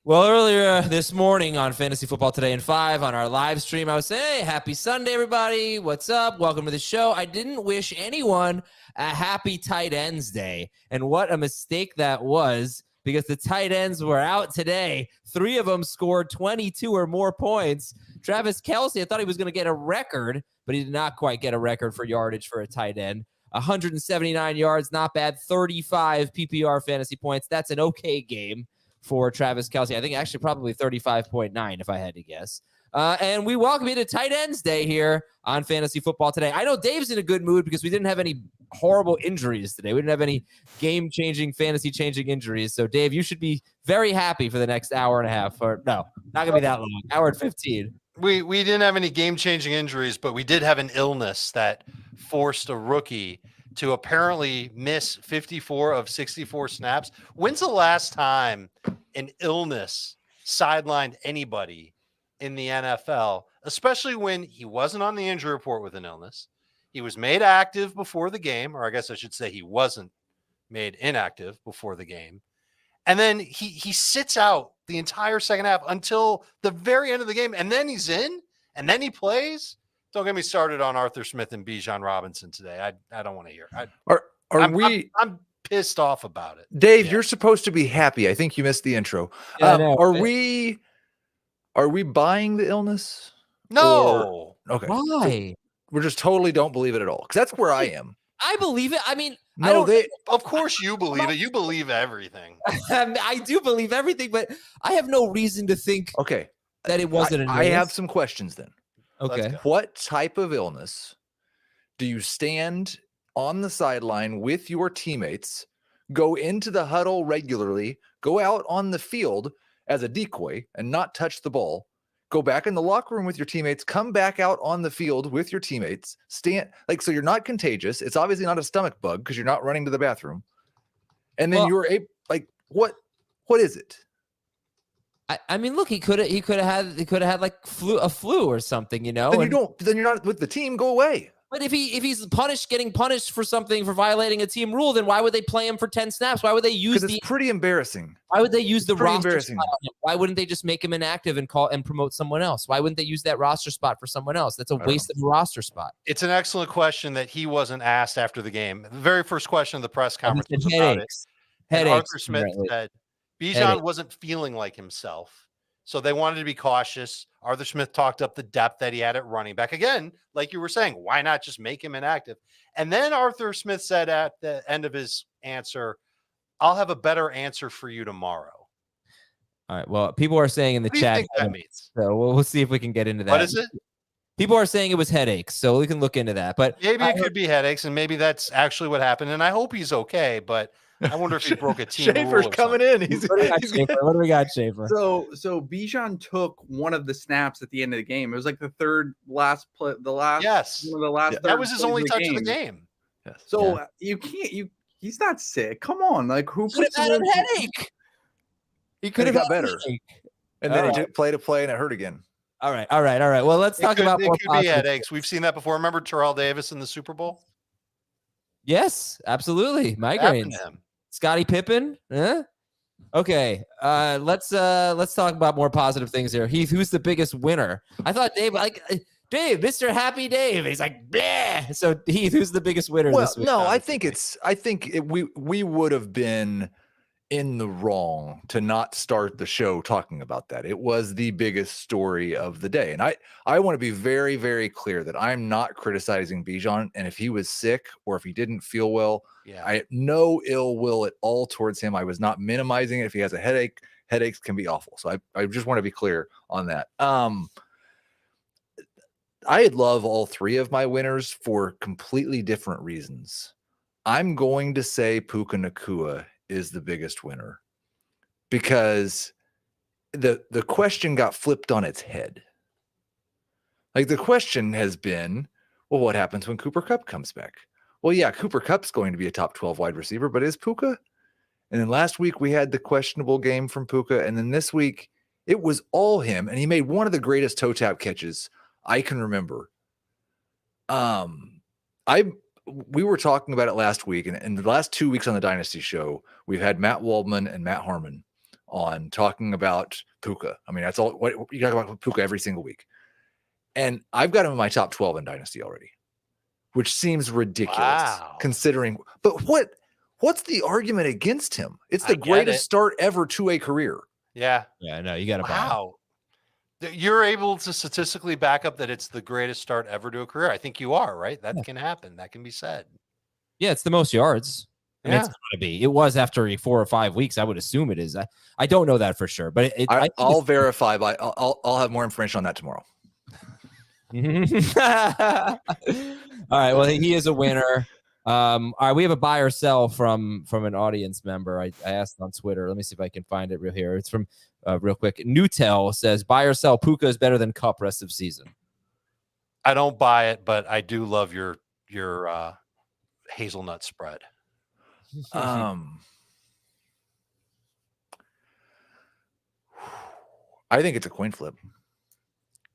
Well, earlier this morning on Fantasy Football Today in 5 on our live stream, I was saying, hey, happy Sunday, everybody. What's up? Welcome to the show. I didn't wish anyone a happy tight ends day. And what a mistake that was, because the tight ends were out today. 3 of them scored 22 or more points. Travis Kelce, I thought he was going to get a record, but he did not quite get a record for yardage for a tight end. 179 yards, not bad. 35 PPR fantasy points. That's an okay game for Travis Kelce. I think actually probably 35.9 if I had to guess. And we welcome you to Tight Ends Day here on Fantasy Football Today. I know Dave's in a good mood because we didn't have any horrible injuries today. We didn't have any game-changing, fantasy-changing injuries. So, Dave, you should be very happy for the next hour and a half. Or no, not going to be that long. Hour and 15. We didn't have any game-changing injuries, but we did have an illness that forced a rookie to apparently miss 54 of 64 snaps. When's the last time an illness sidelined anybody in the NFL, especially when he wasn't on the injury report with an illness? He was made active before the game, or I guess I should say he wasn't made inactive before the game. And then he sits out the entire second half until the very end of the game, and then he's in, and then he plays. Don't get me started on Arthur Smith and Bijan Robinson today. I don't want to hear. I'm pissed off about it. Dave, You're supposed to be happy. I think you missed the intro. Are we buying the illness? No. Okay. Why? So we just totally don't believe it at all. Because that's where I am. I believe it. I mean, of course you believe it. You believe everything. I do believe everything, but I have no reason to think that it wasn't an illness. I have some questions then. Okay. What type of illness do you stand on the sideline with your teammates, go into the huddle regularly, go out on the field as a decoy and not touch the ball, go back in the locker room with your teammates, come back out on the field with your teammates, so you're not contagious. It's obviously not a stomach bug because you're not running to the bathroom. And then what is it? I mean, look, he could have had like a flu or something, you know. Then you're not with the team. Go away. But if he's getting punished for something, for violating a team rule, then why would they play him for 10 snaps? Why would they use it's pretty embarrassing. Why would they use the roster spot on him? Why wouldn't they just make him inactive and promote someone else? Why wouldn't they use that roster spot for someone else? That's a waste of a roster spot. It's an excellent question that he wasn't asked after the game. The very first question of the press conference was about it. And Arthur Smith said Bijan wasn't feeling like himself, so they wanted to be cautious. Arthur Smith talked up the depth that he had at running back. Again, like you were saying, why not just make him inactive? And then Arthur Smith said at the end of his answer, I'll have a better answer for you tomorrow. All right. Well, people are saying in the chat. Think that means? So we'll see if we can get into that. What is it? People are saying it was headaches, so we can look into that. But maybe it could be headaches, and maybe that's actually what happened. And I hope he's okay, but I wonder if he broke a team Schaefer's coming in. What do we got, Schaefer? So Bijan took one of the snaps at the end of the game. It was like the last play, one of the last. That was his only touch of the game. Yes. So you can't. He's not sick. Come on, like who could have had a headache? He could have got better, and then he took play to play, and it hurt again. All right. Well, let's talk about more could be headaches. We've seen that before. Remember Terrell Davis in the Super Bowl? Yes, absolutely. Migraines. Scottie Pippen. Okay. Let's talk about more positive things here. Heath, who's the biggest winner? I thought Dave, Mr. Happy Dave. He's like, bleh. So Heath, who's the biggest winner this week? No, I think we would have been in the wrong to not start the show talking about that. It was the biggest story of the day. And I want to be very, very clear that I'm not criticizing Bijan. And if he was sick or if he didn't feel well, I had no ill will at all towards him. I was not minimizing it. If he has a headache, headaches can be awful. So I just want to be clear on that. I love all 3 of my winners for completely different reasons. I'm going to say Puka Nacua is the biggest winner because the question got flipped on its head. Like the question has been, well, what happens when Cooper Kupp comes back? Well, yeah, Cooper Kupp's going to be a top 12 wide receiver, but is Puka? And then last week we had the questionable game from Puka, and then this week it was all him, and he made one of the greatest toe tap catches I can remember. We were talking about it last week, and in the last 2 weeks on the Dynasty show, we've had Matt Waldman and Matt Harmon on talking about Puka. I mean, that's all what you talk about Puka every single week. And I've got him in my top 12 in Dynasty already, which seems ridiculous considering. But what's the argument against him? It's the greatest start ever to a career. Yeah. Yeah, no, you got to buy it. You're able to statistically back up that it's the greatest start ever to a career. I think you are, right? That can happen. That can be said. Yeah, it's the most yards. I mean, it's gotta be. It was after 4 or 5 weeks. I would assume it is. I don't know that for sure, but I'll verify. I'll have more information on that tomorrow. All right. Well, he is a winner. All right, we have a buy or sell from an audience member. I asked on Twitter. Let me see if I can find it real here. It's from real quick. Newtel says buy or sell. Puka is better than Kupp rest of season. I don't buy it, but I do love your hazelnut spread. I think it's a coin flip.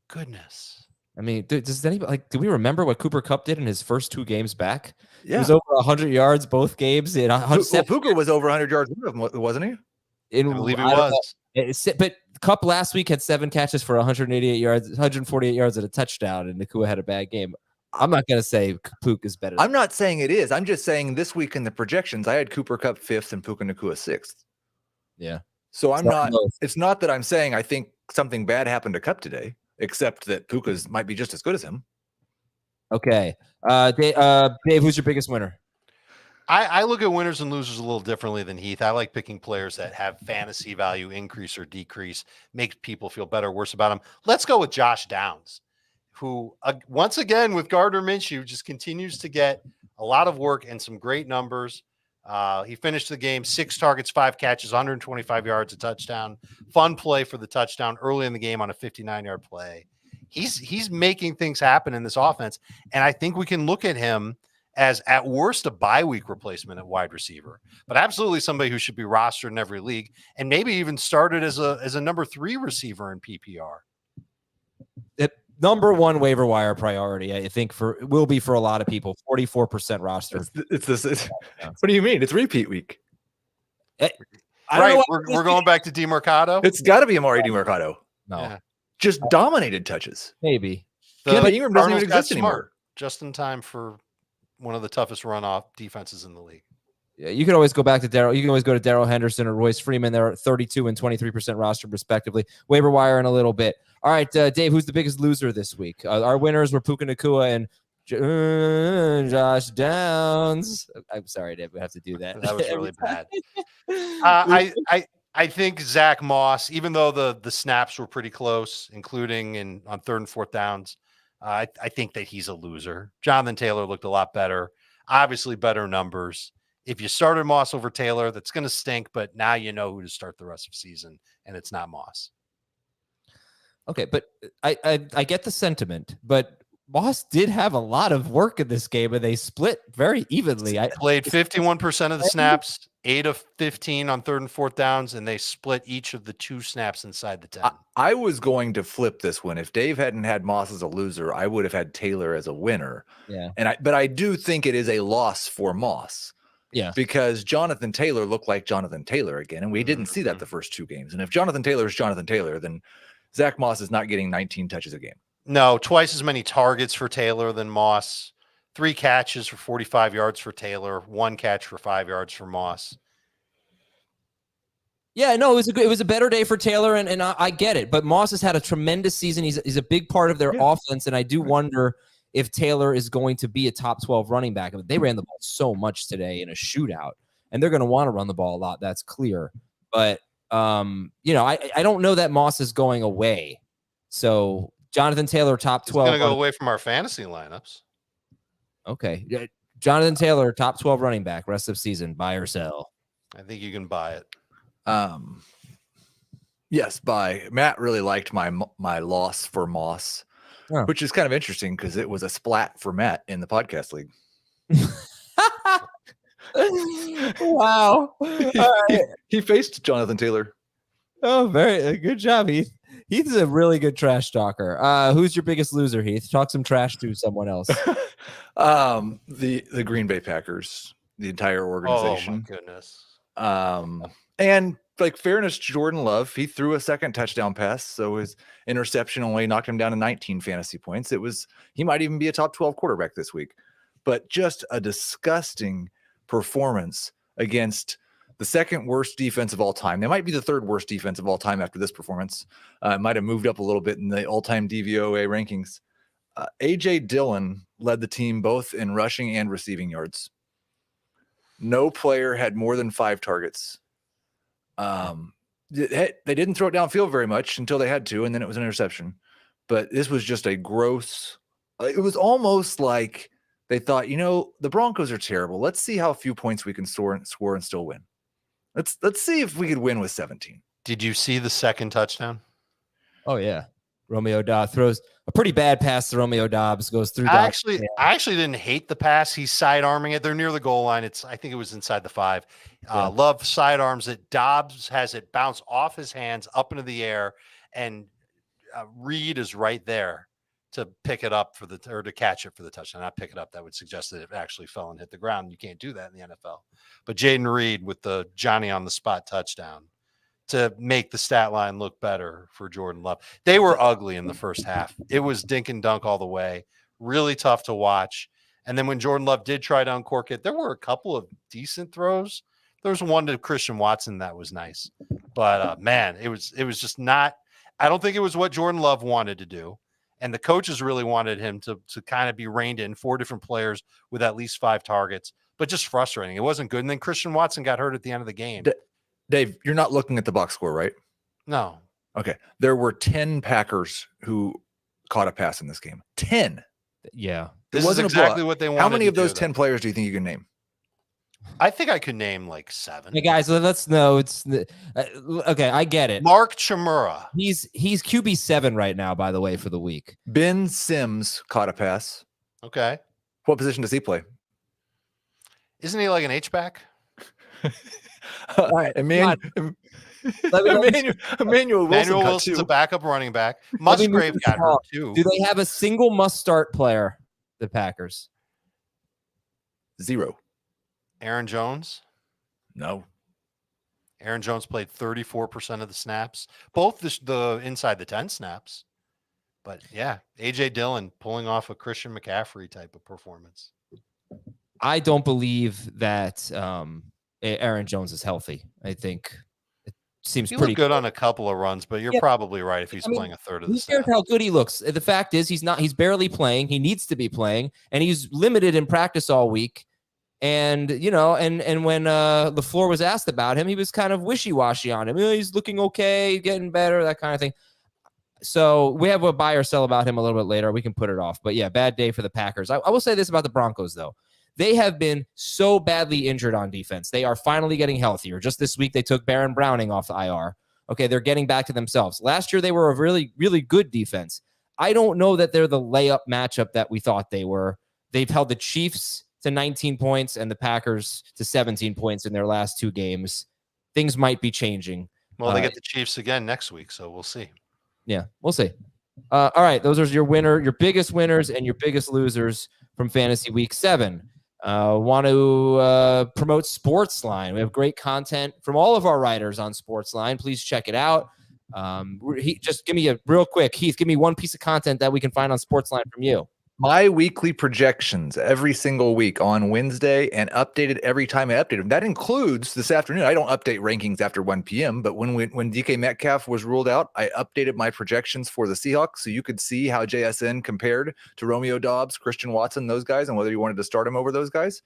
Goodness. I mean, does anybody do we remember what Cooper Kupp did in his first 2 games back? Yeah. He was over 100 yards both games. Puka was over 100 yards, wasn't he? I believe he was. But Kupp last week had 7 catches for 188 yards, 148 yards and a touchdown, and Nakua had a bad game. I'm not going to say Puka is better. I'm not saying it is. I'm just saying this week in the projections, I had Cooper Kupp 5th and Puka Nakua 6th. Yeah. So it's not that I'm saying I think something bad happened to Kupp today, except that Puka's might be just as good as him. Okay. Dave, who's your biggest winner? I look at winners and losers a little differently than Heath. I like picking players that have fantasy value increase or decrease, make people feel better or worse about them. Let's go with Josh Downs, who once again with Gardner Minshew just continues to get a lot of work and some great numbers. He finished the game 6 targets, 5 catches, 125 yards, a touchdown. Fun play for the touchdown early in the game on a 59-yard play. He's making things happen in this offense, and I think we can look at him as at worst a bye week replacement at wide receiver, but absolutely somebody who should be rostered in every league and maybe even started as a number 3 receiver in PPR. Number 1 waiver wire priority, I think will be for a lot of people. 44% roster. What do you mean? It's repeat week. We're going back to DeMarcado. It's got to be Amari DeMarcado. No, yeah. Just dominated touches. Maybe. But Ingram doesn't even exist anymore. Just in time for one of the toughest runoff defenses in the league. Yeah, you can always go back to Daryl. You can always go to Darrell Henderson or Royce Freeman. They're 32 and 23% roster, respectively. Waiver wire in a little bit. All right, Dave, who's the biggest loser this week? Our winners were Puka Nakua and Josh Downs. I'm sorry, Dave. We have to do that. That was really bad. I think Zach Moss, even though the snaps were pretty close, including on 3rd and 4th downs, I think that he's a loser. Jonathan Taylor looked a lot better. Obviously, better numbers. If you started Moss over Taylor, that's going to stink, but now you know who to start the rest of the season, and it's not Moss. Okay, but I get the sentiment, but Moss did have a lot of work in this game, and they split very evenly. I played 51% of the snaps, 8 of 15 on 3rd and 4th downs, and they split each of the 2 snaps inside the 10. I was going to flip this one. If Dave hadn't had Moss as a loser, I would have had Taylor as a winner. Yeah, but I do think it is a loss for Moss. Yeah, because Jonathan Taylor looked like Jonathan Taylor again, and we didn't see that the first 2 games. And if Jonathan Taylor is Jonathan Taylor, then Zach Moss is not getting 19 touches a game. No, twice as many targets for Taylor than Moss. 3 catches for 45 yards for Taylor. 1 catch for 5 yards for Moss. Yeah, no, it was a better day for Taylor, and I get it. But Moss has had a tremendous season. He's a big part of their offense, and I do wonder if Taylor is going to be a top 12 running back. They ran the ball so much today in a shootout, and they're going to want to run the ball a lot. That's clear. But, I don't know that Moss is going away. So Jonathan Taylor, top 12. He's going to go away from our fantasy lineups. Okay. Jonathan Taylor, top 12 running back, rest of season, buy or sell? I think you can buy it. Yes, buy. Matt really liked my loss for Moss. Oh. Which is kind of interesting because it was a splat for Matt in the podcast league. Wow. He faced Jonathan Taylor. Oh, very good job, Heath. Heath's a really good trash talker. Who's your biggest loser, Heath? Talk some trash to someone else. The Green Bay Packers, the entire organization. Oh, my goodness. And like fairness, Jordan Love, he threw a second touchdown pass, so his interception only knocked him down to 19 fantasy points. He might even be a top 12 quarterback this week, but just a disgusting performance against the second worst defense of all time. They might be the third worst defense of all time after this performance. Might have moved up a little bit in the all-time DVOA rankings. A.J. Dillon led the team both in rushing and receiving yards. No player had more than 5 targets. They didn't throw it downfield very much until they had to, and then it was an interception. But this was just a gross. It was almost like they thought, the Broncos are terrible. Let's see how few points we can score and still win. Let's see if we could win with 17. Did you see the second touchdown? Oh yeah, Romeo Dobbs throws a pretty bad pass to Romeo Dobbs, goes through. I actually didn't hate the pass. He's sidearming it. They're near the goal line. I think it was inside the 5. Love sidearms it. Dobbs has it bounce off his hands up into the air, and Reed is right there to pick it up to catch it for the touchdown. Not pick it up. That would suggest that it actually fell and hit the ground. You can't do that in the NFL. But Jaden Reed with the Johnny on the spot touchdown to make the stat line look better for Jordan Love. They were ugly in the first half. It was dink and dunk all the way. Really tough to watch. And then when Jordan Love did try to uncork it, there were a couple of decent throws. There was one to Christian Watson that was nice. But, man, it was just not – I don't think it was what Jordan Love wanted to do. And the coaches really wanted him to kind of be reined in, 4 different players with at least 5 targets, but just frustrating. It wasn't good. And then Christian Watson got hurt at the end of the game. Dave, you're not looking at the box score, right? No. Okay. There were 10 Packers who caught a pass in this game. 10. Yeah. This is exactly what they wanted. How many of those 10 players do you think you can name? I think I could name like 7. Hey guys, let's know. It's okay. I get it. Mark Chimura. He's QB 7 right now, by the way, for the week. Ben Sims caught a pass. Okay. What position does he play? Isn't he like an H-back? All right, Emmanuel Wilson's a backup running back. Musgrave got hurt too. Do they have a single must-start player? The Packers. 0. Aaron Jones? No. Aaron Jones played 34% of the snaps, both the inside the 10 snaps. But yeah, A.J. Dillon pulling off a Christian McCaffrey type of performance. I don't believe that Aaron Jones is healthy. I think it seems he pretty good on a couple of runs, but you're probably right if he's playing a third of the snaps. Who cares how good he looks? The fact is he's barely playing. He needs to be playing, and he's limited in practice all week. And, and when LaFleur was asked about him, he was kind of wishy-washy on him. He's looking okay, getting better, that kind of thing. So we have a buy or sell about him a little bit later. We can put it off. But, yeah, bad day for the Packers. I will say this about the Broncos, though. They have been so badly injured on defense. They are finally getting healthier. Just this week, they took Baron Browning off the IR. Okay, they're getting back to themselves. Last year, they were a really, really good defense. I don't know that they're the layup matchup that we thought they were. They've held the Chiefs to 19 points and the Packers to 17 points in their last 2 games. Things might be changing. Well, they get the Chiefs again next week, so we'll see. Yeah, we'll see. All right, those are your biggest winners and your biggest losers from Fantasy Week 7. Want to promote Sportsline. We have great content from all of our writers on Sportsline. Please check it out. Just give me a real quick, Heath, give me one piece of content that we can find on Sportsline from you. My weekly projections every single week on Wednesday and updated every time I update them. That includes this afternoon. I don't update rankings after 1 p.m., but when DK Metcalf was ruled out, I updated my projections for the Seahawks so you could see how JSN compared to Romeo Dobbs, Christian Watson, those guys, and whether you wanted to start him over those guys.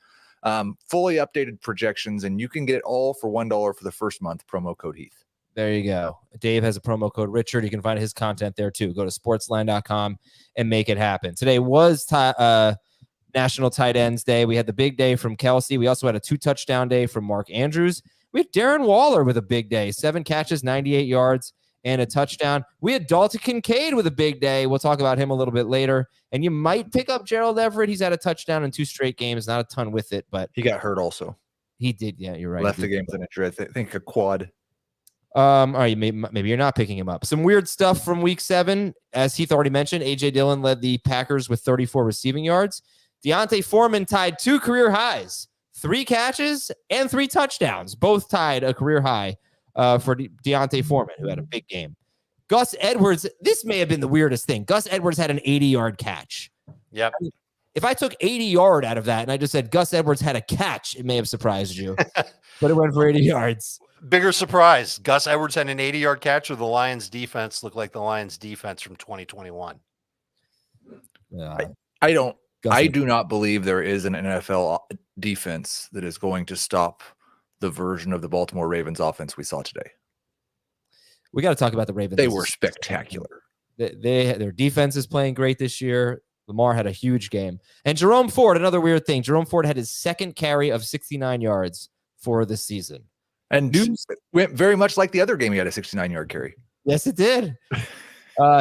Fully updated projections, and you can get it all for $1 for the first month, promo code Heath. There you go. Dave has a promo code Richard. You can find his content there too. Go to sportsline.com and make it happen. Today was National Tight Ends Day. We had the big day from Kelsey. We also had a 2-touchdown day from Mark Andrews. We had Darren Waller with a big day, 7 catches, 98 yards, and a touchdown. We had Dalton Kincaid with a big day. We'll talk about him a little bit later. And you might pick up Gerald Everett. He's had a touchdown in 2 straight games. Not a ton with it, but he got hurt also. He did. Yeah, you're right. Left the game with an injury. I think a quad. All right, maybe you're not picking him up. Some weird stuff from week 7. As Heath already mentioned, A.J. Dillon led the Packers with 34 receiving yards. Deontay Foreman tied 2 career highs, 3 catches and 3 touchdowns, both tied a career high for Deontay Foreman, who had a big game. Gus Edwards, this may have been the weirdest thing. Gus Edwards had an 80-yard catch. Yep. I mean, if I took 80-yard out of that and I just said Gus Edwards had a catch, it may have surprised you. But it went for 80 yards. Bigger surprise. Gus Edwards had an 80-yard catch, or the Lions defense looked like the Lions defense from 2021. I do not believe there is an NFL defense that is going to stop the version of the Baltimore Ravens offense we saw today. We got to talk about the Ravens. They were spectacular. Their defense is playing great this year. Lamar had a huge game. And Jerome Ford, another weird thing. Jerome Ford had his second carry of 69 yards for the season. And went very much like the other game. He had a 69-yard carry. Yes, it did.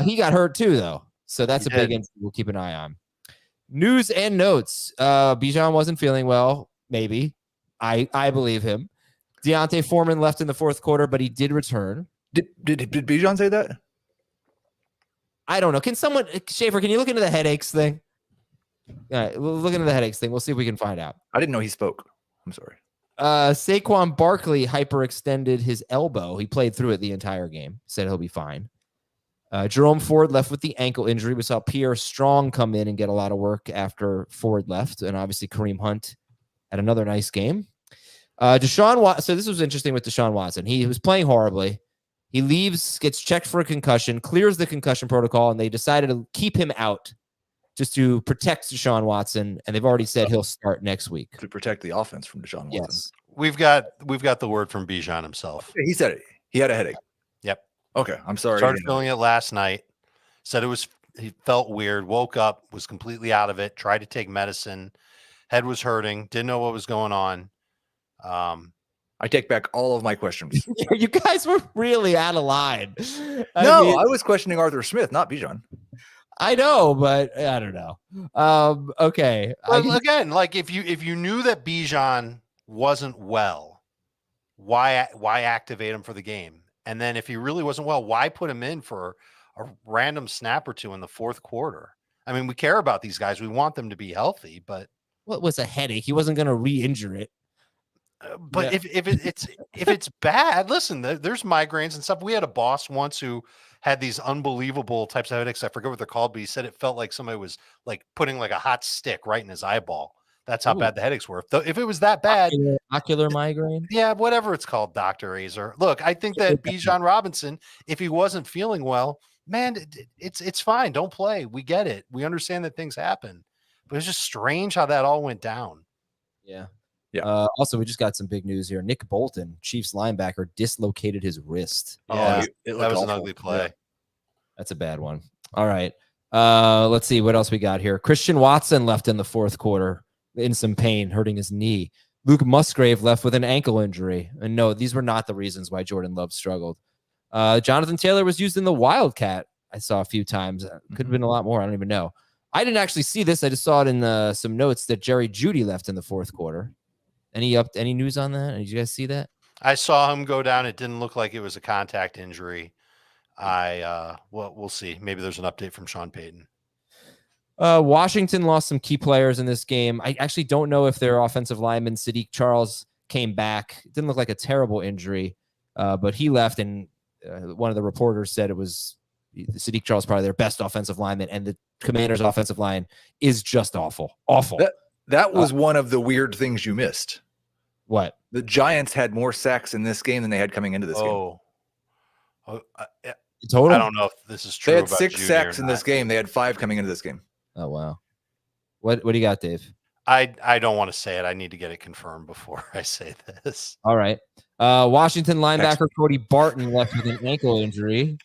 He got hurt too, though. So that's big injury we'll keep an eye on. News and notes. Bijan wasn't feeling well. Maybe. I believe him. Deontay Foreman left in the fourth quarter, but he did return. Did Bijan say that? I don't know. Can someone, Schaefer, can you look into the headaches thing? All right, we'll look into the headaches thing. We'll see if we can find out. I didn't know he spoke. I'm sorry. Saquon Barkley hyperextended his elbow. He played through it the entire game. Said he'll be fine. Jerome Ford left with the ankle injury. We saw Pierre Strong come in and get a lot of work after Ford left. And obviously Kareem Hunt had another nice game. Deshaun Watson. So this was interesting with Deshaun Watson. He was playing horribly. He leaves, gets checked for a concussion, clears the concussion protocol, and they decided to keep him out just to protect Deshaun Watson. And they've already said he'll start next week. To protect the offense from Deshaun Watson. Yes. We've got the word from Bijan himself. He said it. He had a headache. Yep. Okay. I'm sorry. Started feeling it last night. Said he felt weird, woke up, was completely out of it, tried to take medicine. Head was hurting, didn't know what was going on. I take back all of my questions. You guys were really out of line. I was questioning Arthur Smith, not Bijan. I know, but I don't know. Okay. Well, again, like if you knew that Bijan wasn't well, why activate him for the game? And then if he really wasn't well, why put him in for a random snap or two in the fourth quarter? I mean, we care about these guys. We want them to be healthy, but what was a headache? He wasn't going to re-injure it. But yeah. if it's bad, listen, there's migraines and stuff. We had a boss once who had these unbelievable types of headaches. I forget what they're called, but he said it felt like somebody was like putting like a hot stick right in his eyeball. That's how bad the headaches were. If it was that bad, ocular migraine. Yeah, whatever it's called, Dr. Azer. Look, I think that Bijan Robinson, if he wasn't feeling well, man, it's fine. Don't play. We get it. We understand that things happen. But it's just strange how that all went down. Yeah. Yeah. Also, we just got some big news here. Nick Bolton, Chiefs linebacker, dislocated his wrist. Yeah, that was an ugly play. Yeah. That's a bad one. All right. Let's see what else we got here. Christian Watson left in the fourth quarter in some pain, hurting his knee. Luke Musgrave left with an ankle injury. And no, these were not the reasons why Jordan Love struggled. Jonathan Taylor was used in the Wildcat. I saw a few times. Could have been a lot more. I don't even know. I didn't actually see this. I just saw it in some notes that Jerry Jeudy left in the fourth quarter. Any news on that? Did you guys see that? I saw him go down. It didn't look like it was a contact injury. We'll see. Maybe there's an update from Sean Payton. Washington lost some key players in this game. I actually don't know if their offensive lineman, Sadiq Charles, came back. It didn't look like a terrible injury, but he left, and one of the reporters said it was Sadiq Charles, probably their best offensive lineman, and the Commanders' offensive line is just awful. Awful. That was one of the weird things you missed. What? The Giants had more sacks in this game than they had coming into this game. Total? I don't know if this is true. They had 6 sacks in this game. They had 5 coming into this game. Oh, wow. What do you got, Dave? I don't want to say it. I need to get it confirmed before I say this. All right. Washington linebacker Cody Barton left with an ankle injury.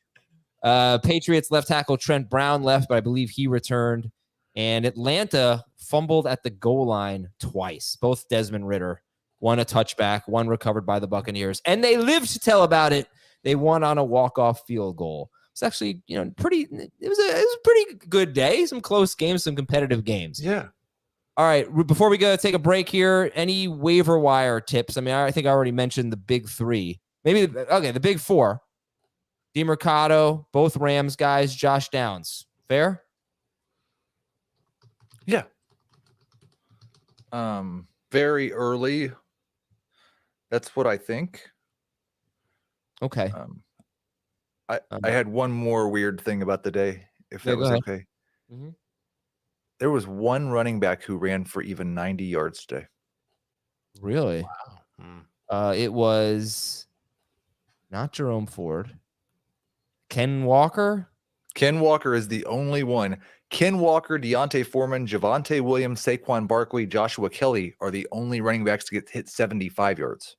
Patriots left tackle Trent Brown left, but I believe he returned. And Atlanta fumbled at the goal line twice. Both Desmond Ridder. One a touchback, one recovered by the Buccaneers. And they lived to tell about it. They won on a walk-off field goal. It's actually, it was a pretty good day. Some close games, some competitive games. Yeah. All right. Before we go take a break here, any waiver wire tips? I mean, I think I already mentioned the big 3. Maybe, the big 4. DeMercado, both Rams guys, Josh Downs. Fair? Yeah. Very early. That's what I think. Okay. I had one more weird thing about the day, if that was okay. Mm-hmm. There was one running back who ran for even 90 yards today. Really? Wow. It was not Jerome Ford. Ken Walker? Ken Walker is the only one. Ken Walker, Deontay Foreman, Javonte Williams, Saquon Barkley, Joshua Kelly are the only running backs to get hit 75 yards.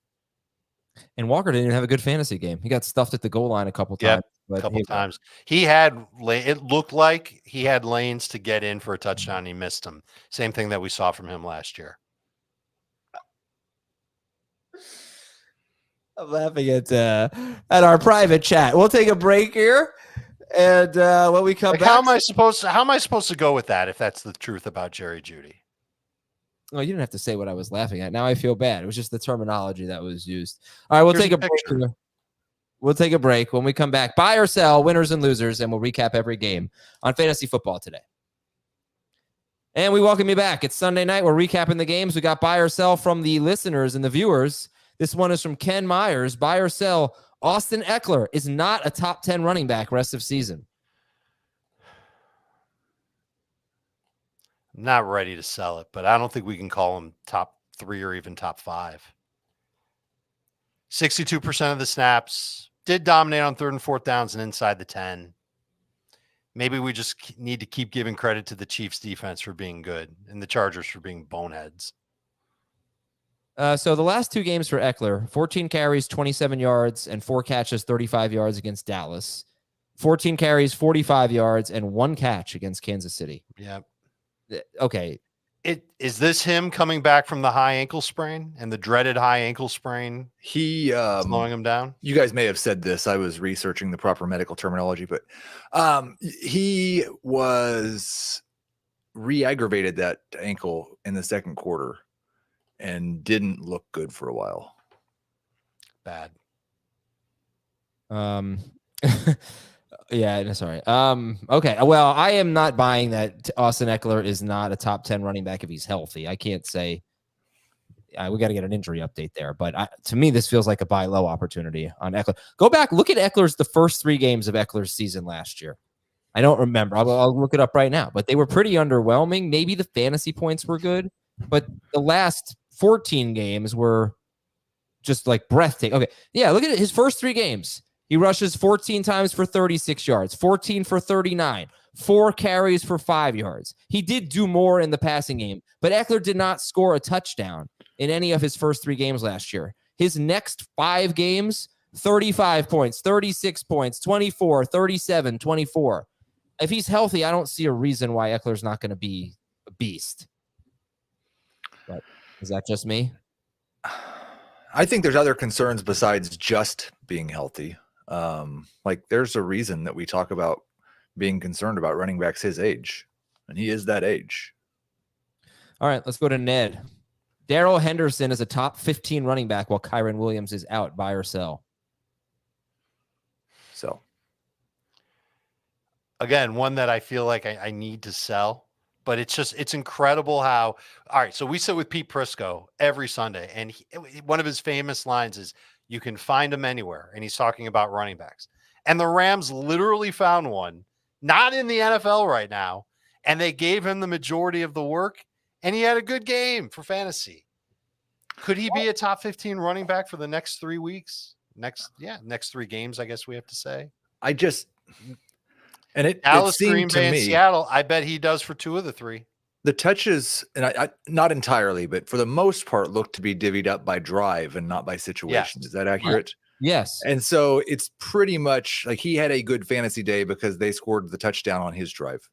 And Walker didn't even have a good fantasy game. He got stuffed at the goal line a couple times. A couple times. He had, it looked like he had lanes to get in for a touchdown. He missed them. Same thing that we saw from him last year. I'm laughing at our private chat. We'll take a break here. And when we come back, how am I supposed to go with that if that's the truth about Jerry Jeudy? Oh, you didn't have to say what I was laughing at. Now I feel bad. It was just the terminology that was used. All right, we'll take a break. We'll take a break. When we come back, buy or sell, winners and losers, and we'll recap every game on Fantasy Football Today. And we welcome you back. It's Sunday night. We're recapping the games. We got buy or sell from the listeners and the viewers. This one is from Ken Myers. Buy or sell, Austin Eckler is not a top 10 running back rest of season. I'm not ready to sell it, but I don't think we can call him top 3 or even top 5. 62% of the snaps, did dominate on 3rd and 4th downs and inside the 10. Maybe we just need to keep giving credit to the Chiefs defense for being good and the Chargers for being boneheads. So the last 2 games for Eckler, 14 carries, 27 yards, and 4 catches, 35 yards against Dallas. 14 carries, 45 yards, and 1 catch against Kansas City. Yeah. Okay. Is this him coming back from the high ankle sprain and the dreaded high ankle sprain? He slowing him down. You guys may have said this. I was researching the proper medical terminology, but he was re-aggravated that ankle in the second quarter and didn't look good for a while. Bad. Yeah, sorry. Okay. Well, I am not buying that Austin Eckler is not a top 10 running back if he's healthy. I can't say we got to get an injury update there, but to me, this feels like a buy low opportunity on Eckler. Go back, look at the first 3 games of Eckler's season last year. I don't remember. I'll look it up right now, but they were pretty underwhelming. Maybe the fantasy points were good, but the last 14 games were just like breathtaking. Okay. Yeah. Look at it. His first 3 games. He rushes 14 times for 36 yards, 14 for 39, 4 carries for 5 yards. He did do more in the passing game, but Eckler did not score a touchdown in any of his first 3 games last year. His next 5 games, 35 points, 36 points, 24, 37, 24. If he's healthy, I don't see a reason why Eckler's not going to be a beast. But is that just me? I think there's other concerns besides just being healthy. Like there's a reason that we talk about being concerned about running backs his age, and he is that age. All right, let's go to Ned. Darrell Henderson is a top 15 running back while Kyren Williams is out. Buy or sell? So again, one that I feel like I need to sell, but it's incredible how, all right. So we sit with Pete Prisco every Sunday, and one of his famous lines is, you can find him anywhere. And he's talking about running backs. And the Rams literally found one, not in the NFL right now. And they gave him the majority of the work. And he had a good game for fantasy. Could he be a top 15 running back for the next 3 weeks? Next 3 games, I guess we have to say. Dallas, Green Bay, and Seattle, I bet he does for 2 of the 3. The touches, and I not entirely, but for the most part, look to be divvied up by drive and not by situation. Yes. Is that accurate? Yes. And so it's pretty much like he had a good fantasy day because they scored the touchdown on his drive.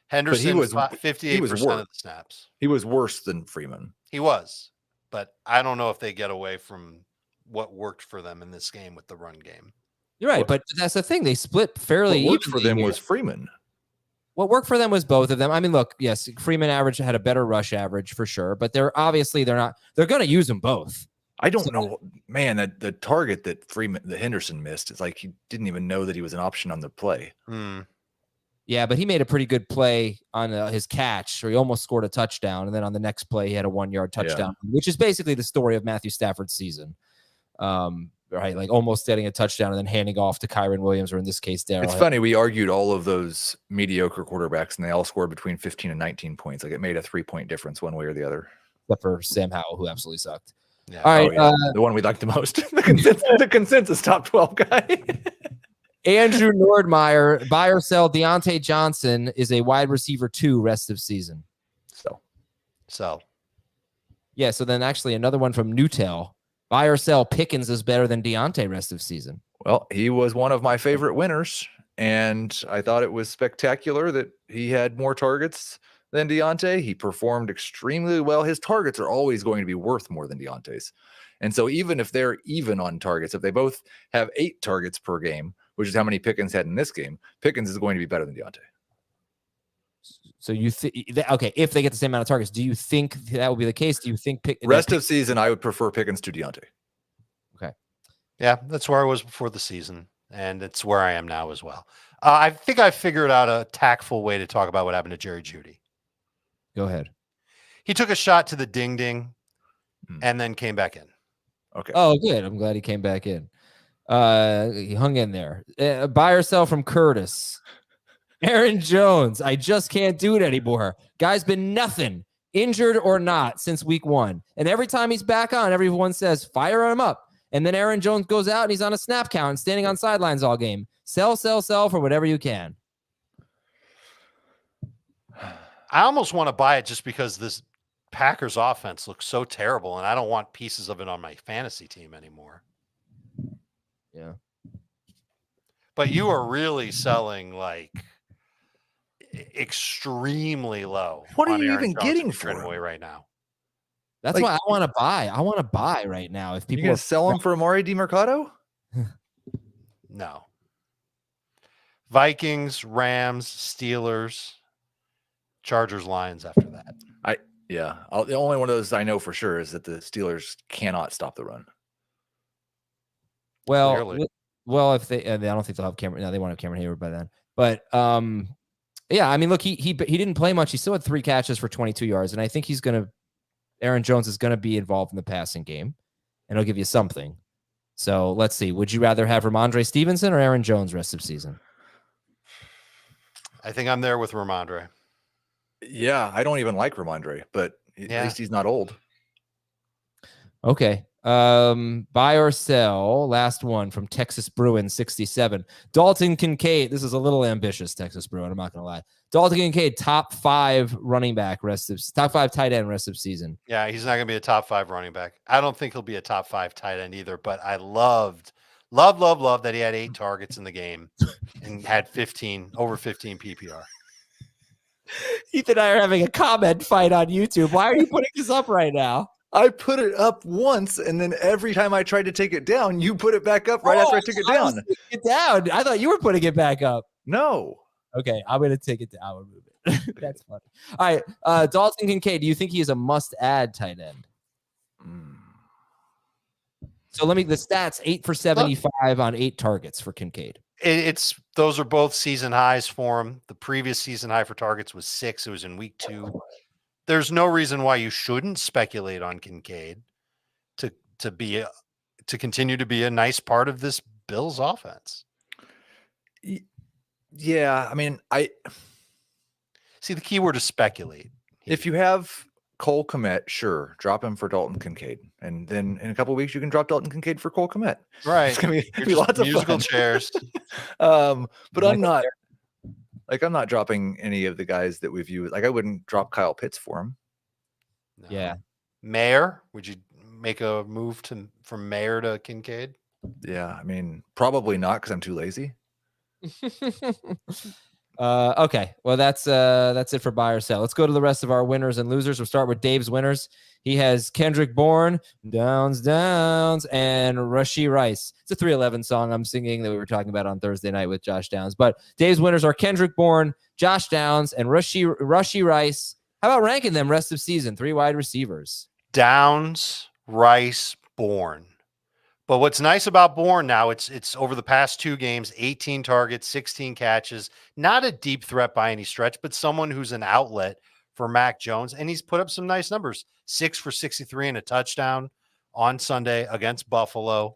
Henderson, he was 58% of the snaps. He was worse than Freeman. He was, but I don't know if they get away from what worked for them in this game with the run game. You're right, but that's the thing. They split fairly. What worked for them was Freeman. What worked for them was both of them. I mean, look, yes, Freeman had a better rush average for sure, but they're going to use them both. I don't know, man, that the target that Henderson missed, it's like he didn't even know that he was an option on the play. Yeah, but he made a pretty good play on his catch, or he almost scored a touchdown. And then on the next play, he had a 1-yard touchdown, which is basically the story of Matthew Stafford's season. right? Like almost getting a touchdown and then handing off to Kyron Williams, or in this case, Darrell. It's funny. We argued all of those mediocre quarterbacks, and they all scored between 15 and 19 points. Like it made a 3-point difference one way or the other. Except for Sam Howell, who absolutely sucked. Yeah. All right. The one we liked the most. the consensus top 12 guy. Andrew Nordmeyer, buy or sell Deontay Johnson is a wide receiver 2 rest of season. So. Yeah, so then actually another one from Newtel. Buy or sell Pickens is better than Deontay rest of season. Well, he was one of my favorite winners, and I thought it was spectacular that he had more targets than Deontay. He performed extremely well. His targets are always going to be worth more than Deontay's. And so even if they're even on targets, if they both have 8 targets per game, which is how many Pickens had in this game, Pickens is going to be better than Deontay. So you think, okay, if they get the same amount of targets, do you think that will be the case? Do you think rest of season, I would prefer Pickens to Deontay. Okay. Yeah, that's where I was before the season, and it's where I am now as well. I think I figured out a tactful way to talk about what happened to Jerry Jeudy. Go ahead. He took a shot to the ding-ding and then came back in. Okay. Oh, good. I'm glad he came back in. He hung in there. Buy or sell from Curtis. Aaron Jones. I just can't do it anymore. Guy's been nothing, injured or not, since week 1. And every time he's back on, everyone says, fire him up. And then Aaron Jones goes out and he's on a snap count and standing on sidelines all game. Sell for whatever you can. I almost want to buy it just because this Packers offense looks so terrible, and I don't want pieces of it on my fantasy team anymore. Yeah. But you are really selling like extremely low. What are on you Aaron even Jones getting and for trading him? away right now? That's Like- why I want to buy. I want to buy right now. If You're people going to sell him for Amari DiMercado? No. Vikings, Rams, Steelers, Chargers, Lions after that. Yeah. The only one of those I know for sure is that the Steelers cannot stop the run. Clearly. Well, if they, I don't think they'll have Cameron. No, they won't have Cameron Hayward by then. But yeah, I mean, look, he didn't play much. He still had 3 catches for 22 yards, and I think Aaron Jones is gonna be involved in the passing game, and he'll give you something. So let's see. Would you rather have Ramondre Stevenson or Aaron Jones rest of season? I think I'm there with Ramondre. Yeah, I don't even like Ramondre, but at least he's not old. Okay. Buy or sell. Last one from Texas Bruin 67. Dalton Kincaid. This is a little ambitious, Texas Bruin. I'm not gonna lie. Dalton Kincaid, top 5 running back top 5 tight end rest of season. Yeah, he's not gonna be a top 5 running back. I don't think he'll be a top 5 tight end either. But I love that he had 8 targets in the game and had over 15 PPR. Heath and I are having a comment fight on YouTube. Why are you putting this up right now? I put it up once, and then every time I tried to take it down, you put it back up after I took it down. It down. I thought you were putting it back up. No. Okay, I'm going to take it down. I'll remove it. That's funny. All right, Dalton Kincaid, do you think he is a must-add tight end? So the stats, 8 for 75 on 8 targets for Kincaid. Those are both season highs for him. The previous season high for targets was 6. It was in week 2. There's no reason why you shouldn't speculate on Kincaid to continue to be a nice part of this Bills offense. Yeah, I mean, see the key word is speculate. If you have Cole Kmet, sure, drop him for Dalton Kincaid, and then in a couple of weeks you can drop Dalton Kincaid for Cole Kmet. Right, it's gonna be lots of musical fun. chairs. But I'm not dropping any of the guys that we've used. Like I wouldn't drop Kyle Pitts for him. No. Yeah, Mayer, would you make a move from Mayer to Kincaid? Yeah, I mean probably not because I'm too lazy. Okay, well that's it for buy or sell. Let's go to the rest of our winners and losers. We'll start with Dave's winners. He has Kendrick Bourne, Downs, and Rashee Rice. It's a 311 song I'm singing that we were talking about on Thursday night with Josh Downs. But Dave's winners are Kendrick Bourne, Josh Downs, and Rashee Rice. How about ranking them rest of season? 3 wide receivers. Downs, Rice, Bourne. But what's nice about Bourne now, it's over the past 2 games, 18 targets, 16 catches, not a deep threat by any stretch, but someone who's an outlet for Mac Jones. And he's put up some nice numbers, 6 for 63 and a touchdown on Sunday against Buffalo.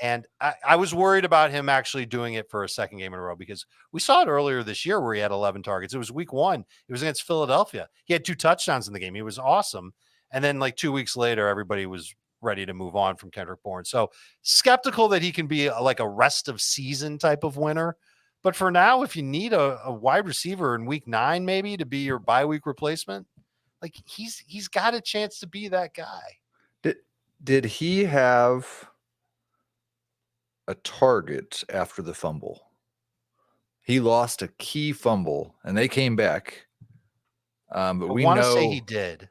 And I was worried about him actually doing it for a second game in a row because we saw it earlier this year where he had 11 targets. It was week 1. It was against Philadelphia. He had 2 touchdowns in the game. He was awesome. And then like 2 weeks later, everybody was ready to move on from Kendrick Bourne. So skeptical that he can be like a rest of season type of winner. But for now, if you need a wide receiver in week 9, maybe to be your bye week replacement, like he's got a chance to be that guy. Did he have a target after the fumble? He lost a key fumble and they came back. But we want to say he did.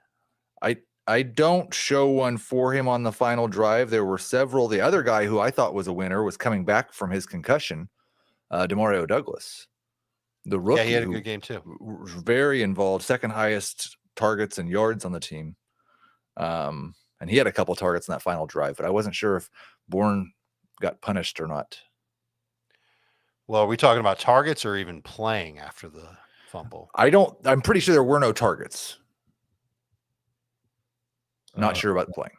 I don't show one for him on the final drive. There were several. The other guy who I thought was a winner was coming back from his concussion, Demario Douglas, the rookie. Yeah, he had a good game too. Was very involved, second highest targets and yards on the team. And he had a couple targets in that final drive, but I wasn't sure if Bourne got punished or not. Well, are we talking about targets or even playing after the fumble? I'm pretty sure there were no targets. Not sure about playing.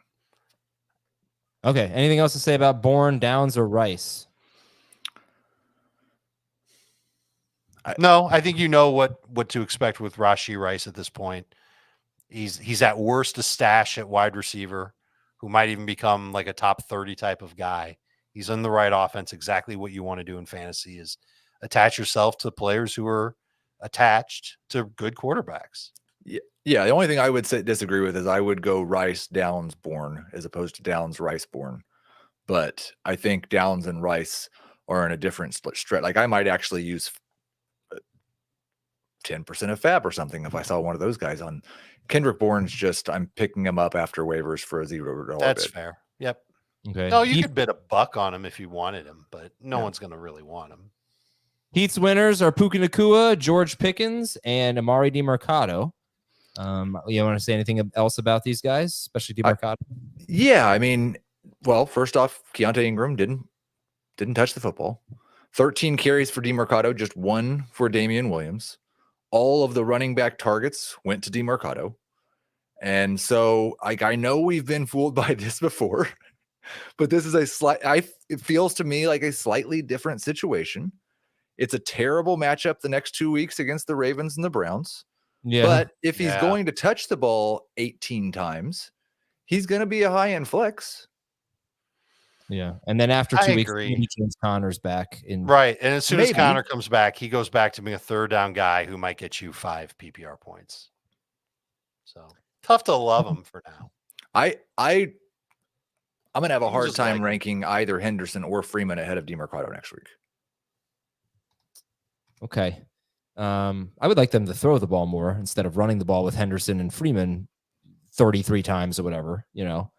Okay. Anything else to say about Bourne, Downs, or Rice? No, I think you know what to expect with Rashee Rice at this point. He's at worst a stash at wide receiver who might even become like a top 30 type of guy. He's in the right offense. Exactly what you want to do in fantasy is attach yourself to players who are attached to good quarterbacks. Yeah. The only thing I would disagree with is I would go Rice, Downs, Bourne as opposed to Downs, Rice, Bourne. But I think Downs and Rice are in a different split stretch. Like I might actually use 10% of FAB or something if I saw one of those guys on. Kendrick Bourne's just, I'm picking him up after waivers for a $0. That's bid. fair. Yep. Okay. No, you could bid $1 on him if you wanted him, but no one's going to really want him. Heath's winners are Puka Nacua, George Pickens, and Amari DiMercato. You want to say anything else about these guys, especially DiMercato? Yeah, I mean, well, first off, Keontae Ingram didn't touch the football. 13 carries for DiMercato, just 1 for Damian Williams. All of the running back targets went to DiMercato. And so I know we've been fooled by this before, but this is it feels to me like a slightly different situation. It's a terrible matchup the next 2 weeks against the Ravens and the Browns. Yeah. But if he's going to touch the ball 18 times, he's going to be a high-end flex. Yeah. And then after 2 weeks, maybe James Conner's back. Right. And as soon as Conner comes back, he goes back to being a third down guy who might get you 5 PPR points. So tough to love him for now. I'm going to have a hard time ranking either Henderson or Freeman ahead of DiMercato next week. Okay. I would like them to throw the ball more instead of running the ball with Henderson and Freeman 33 times or whatever. You know,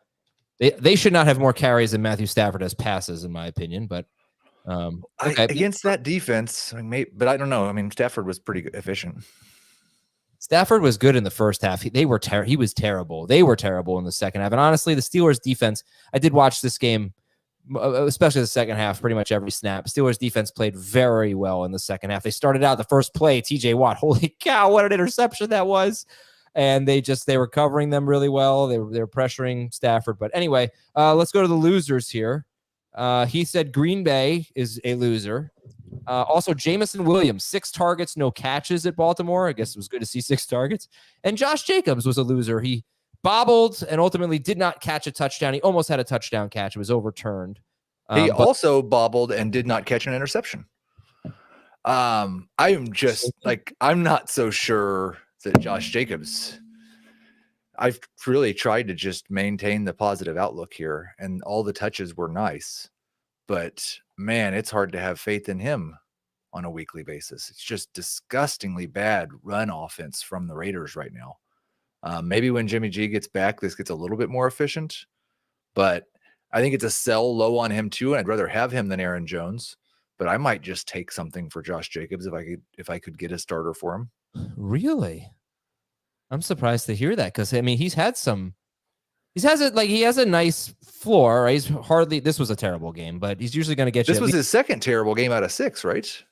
they should not have more carries than Matthew Stafford as passes, in my opinion. But against that defense, but I don't know. I mean, Stafford was pretty efficient. Stafford was good in the first half. He was terrible. They were terrible in the second half. And honestly, the Steelers defense, I did watch this game, especially the second half, pretty much every snap. Steelers defense played very well in the second half. They started out the first play, TJ Watt. Holy cow, what an interception that was. And they were covering them really well. They were pressuring Stafford. But anyway, let's go to the losers here. He said Green Bay is a loser. Also, Jameson Williams, 6 targets, no catches at Baltimore. I guess it was good to see 6 targets. And Josh Jacobs was a loser. He bobbled and ultimately did not catch a touchdown. He almost had a touchdown catch. It was overturned. He also bobbled and did not catch an interception. I'm not so sure that Josh Jacobs, I've really tried to just maintain the positive outlook here, and all the touches were nice, but man, it's hard to have faith in him on a weekly basis. It's just disgustingly bad run offense from the Raiders right now. Maybe when Jimmy G gets back, this gets a little bit more efficient, but I think it's a sell low on him too. And I'd rather have him than Aaron Jones, but I might just take something for Josh Jacobs if I could get a starter for him. Really? I'm surprised to hear that. Cause I mean, he has a nice floor. Right? This was a terrible game, but he's usually going to get This was his second terrible game out of 6, right?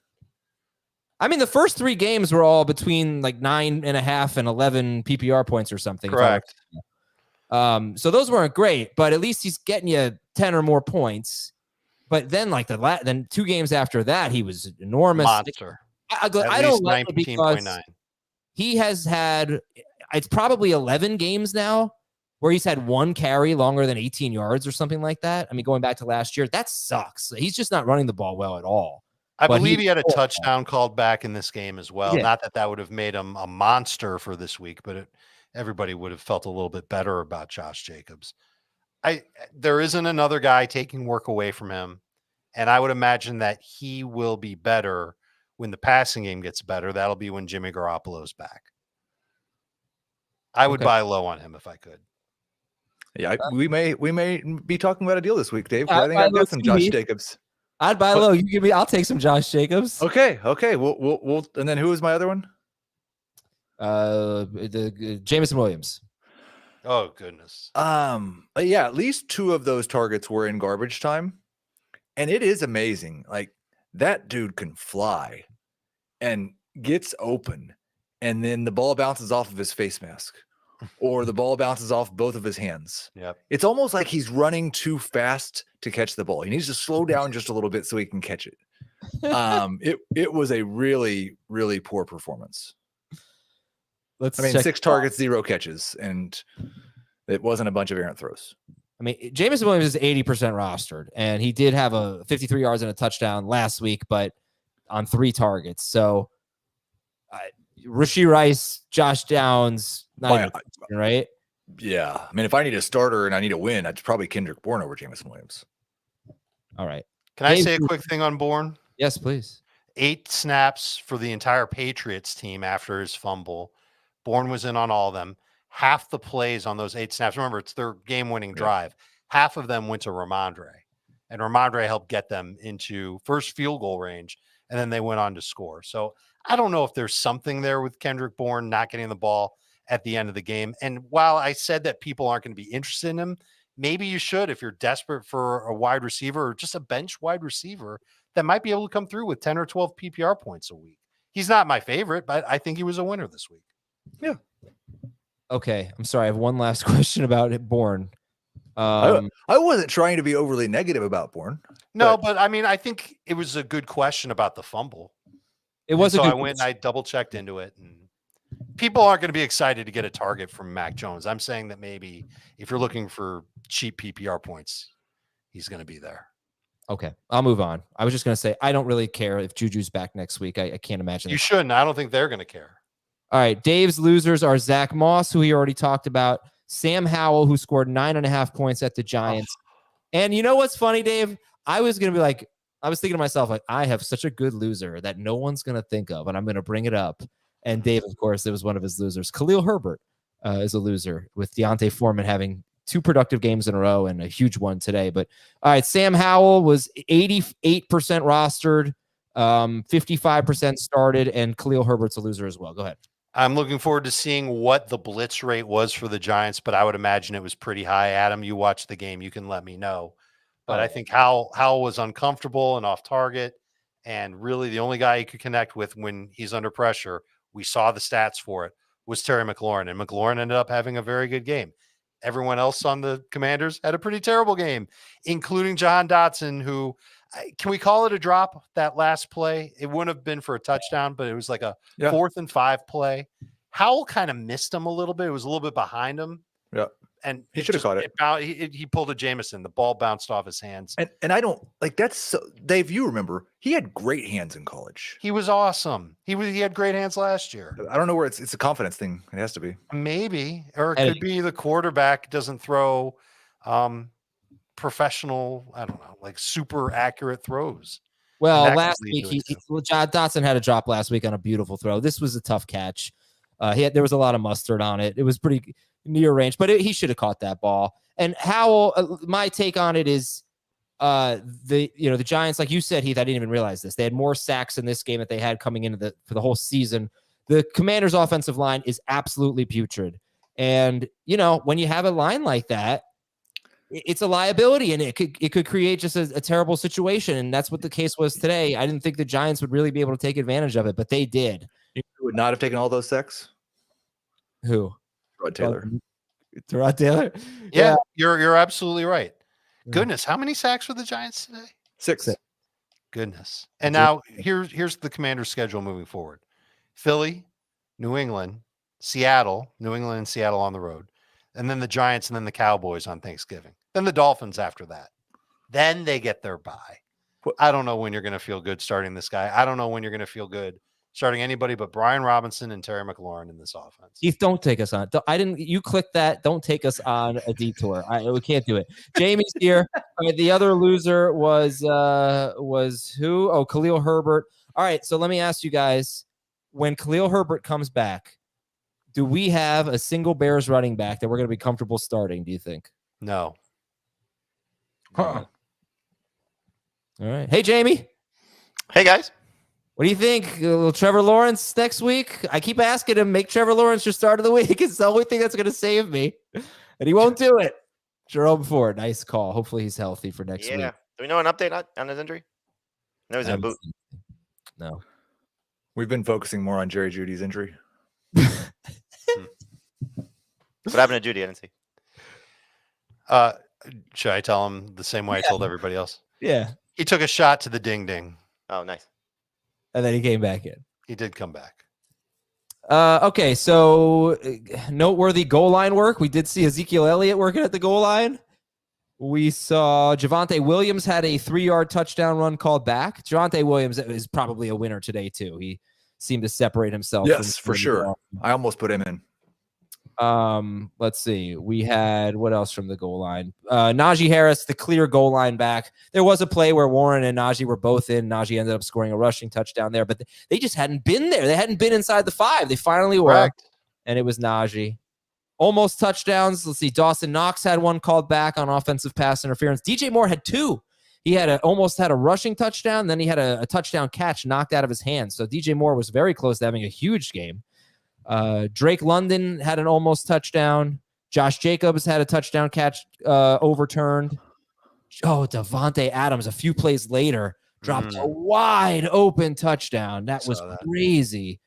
I mean, the first 3 games were all between like 9.5 and 11 PPR points or something. Correct. So those weren't great, but at least he's getting you 10 or more points. But then like then 2 games after that, he was enormous. Monster. I don't like it because he has had, it's probably 11 games now where he's had 1 carry longer than 18 yards or something like that. I mean, going back to last year, that sucks. He's just not running the ball well at all. I believe he had a touchdown called back in this game as well. Not that would have made him a monster for this week, but everybody would have felt a little bit better about Josh Jacobs. There isn't another guy taking work away from him, and I would imagine that he will be better when the passing game gets better. That'll be when Jimmy Garoppolo's back. I would buy low on him if I could. Yeah, we may be talking about a deal this week, Dave. I think I've got some Josh Jacobs. I'd buy low. You give me. I'll take some Josh Jacobs. Okay. We'll and then who was my other one? The Jameson Williams. Oh goodness. Yeah, at least 2 of those targets were in garbage time, and it is amazing. Like that dude can fly, and gets open, and then the ball bounces off of his face mask, or the ball bounces off both of his hands. Yep. It's almost like he's running too fast to catch the ball. He needs to slow down just a little bit so he can catch it. It was a really, really poor performance. 6 targets, 0 catches, and it wasn't a bunch of errant throws. I mean, Jameson Williams is 80% rostered, and he did have a 53 yards and a touchdown last week, but on 3 targets. So, Rashee Rice, Josh Downs, right? Yeah. I mean, if I need a starter and I need a win, I'd probably Kendrick Bourne over Jameson Williams. All right. Can I say a quick thing on Bourne? Yes, please. 8 snaps for the entire Patriots team after his fumble. Bourne was in on all of them. Half the plays on those 8 snaps, remember, it's their game-winning drive. Half of them went to Ramondre, and Ramondre helped get them into first field goal range, and then they went on to score. So I don't know if there's something there with Kendrick Bourne not getting the ball at the end of the game. And while I said that people aren't going to be interested in him, maybe you should if you're desperate for a wide receiver or just a bench wide receiver that might be able to come through with 10 or 12 PPR points a week. He's not my favorite, but I think he was a winner this week. Yeah. Okay. I'm sorry. I have one last question about Bourne. I wasn't trying to be overly negative about Bourne. No, but I mean, I think it was a good question about the fumble. It was. So I went and I double checked into it, and people aren't going to be excited to get a target from Mac Jones. I'm saying that maybe if you're looking for cheap PPR points, he's going to be there. Okay, I'll move on. I was just going to say I don't really care if Juju's back next week. I can't imagine. You shouldn't. I don't think they're going to care. All right, Dave's losers are Zach Moss, who he already talked about, Sam Howell, who scored 9.5 points at the Giants. And you know what's funny, Dave? I was thinking to myself, like, I have such a good loser that no one's going to think of, and I'm going to bring it up. And Dave, of course, it was one of his losers. Khalil Herbert is a loser, with Deontay Foreman having 2 productive games in a row and a huge one today. But all right, Sam Howell was 88% rostered, 55% started, and Khalil Herbert's a loser as well. Go ahead. I'm looking forward to seeing what the blitz rate was for the Giants, but I would imagine it was pretty high. Adam, you watched the game. You can let me know. But I think Howell was uncomfortable and off target, and really the only guy he could connect with when he's under pressure, we saw the stats for it, was Terry McLaurin, and McLaurin ended up having a very good game. Everyone else on the Commanders had a pretty terrible game, including Jahan Dotson, who – can we call it a drop, that last play? It wouldn't have been for a touchdown, but it was like a 4th and 5 play. Howell kind of missed him a little bit. It was a little bit behind him. Yeah. And he should have caught it. He pulled a Jameson. The ball bounced off his hands. And I don't like that's so, Dave, you remember he had great hands in college. He was awesome. He had great hands last year. I don't know where it's a confidence thing. It has to be. Maybe. Or it could be the quarterback doesn't throw professional, I don't know, like super accurate throws. Well, last week John Dotson had a drop last week on a beautiful throw. This was a tough catch. There was a lot of mustard on it. It was pretty near range, but he should have caught that ball. And Howell, my take on it is the Giants, like you said, Heath, I didn't even realize this. They had more sacks in this game that they had coming into for the whole season. The Commanders' offensive line is absolutely putrid. And, when you have a line like that, it's a liability, and it could create just a terrible situation. And that's what the case was today. I didn't think the Giants would really be able to take advantage of it, but they did. You would not have taken all those sacks? Who? Rod Taylor. Rod Taylor? Yeah, you're absolutely right. Goodness, how many sacks for the Giants today? 6. Goodness. And now here's the Commanders' schedule moving forward. Philly, New England, Seattle, New England and Seattle on the road. And then the Giants and then the Cowboys on Thanksgiving. Then the Dolphins after that. Then they get their bye. I don't know when you're going to feel good starting this guy. I don't know when you're going to feel good starting anybody but Brian Robinson and Terry McLaurin in this offense. Heath, don't take us on. You clicked that. Don't take us on a detour. We can't do it. Jamie's here. The other loser was who? Oh, Khalil Herbert. All right. So let me ask you guys, when Khalil Herbert comes back, do we have a single Bears running back that we're going to be comfortable starting, do you think? No. All right. Hey, Jamie. Hey, guys. What do you think? Will Trevor Lawrence next week? I keep asking him, make Trevor Lawrence your start of the week. It's the only thing that's going to save me. And he won't do it. Jerome Ford, nice call. Hopefully he's healthy for next week. Do we know an update on his injury? No, he's in a boot. No. We've been focusing more on Jerry Jeudy's injury. What happened to Judy? I didn't see. Should I tell him the same way I told everybody else? Yeah. He took a shot to the ding-ding. Oh, nice. And then he came back in. He did come back. Okay, so noteworthy goal line work. We did see Ezekiel Elliott working at the goal line. We saw Javonte Williams had a 3-yard touchdown run called back. Javonte Williams is probably a winner today, too. He seemed to separate himself. Yes, for sure. I almost put him in. Let's see. We had what else from the goal line? Najee Harris, the clear goal line back. There was a play where Warren and Najee were both in. Najee ended up scoring a rushing touchdown there, but they just hadn't been there. They hadn't been inside the 5. They finally were, and it was Najee. Almost touchdowns. Let's see. Dawson Knox had one called back on offensive pass interference. DJ Moore had 2. He almost had a rushing touchdown. Then he had a touchdown catch knocked out of his hands. So DJ Moore was very close to having a huge game. Drake London had an almost touchdown. Josh Jacobs had a touchdown catch overturned. Oh, Devontae Adams, a few plays later, dropped a wide open touchdown. That was crazy.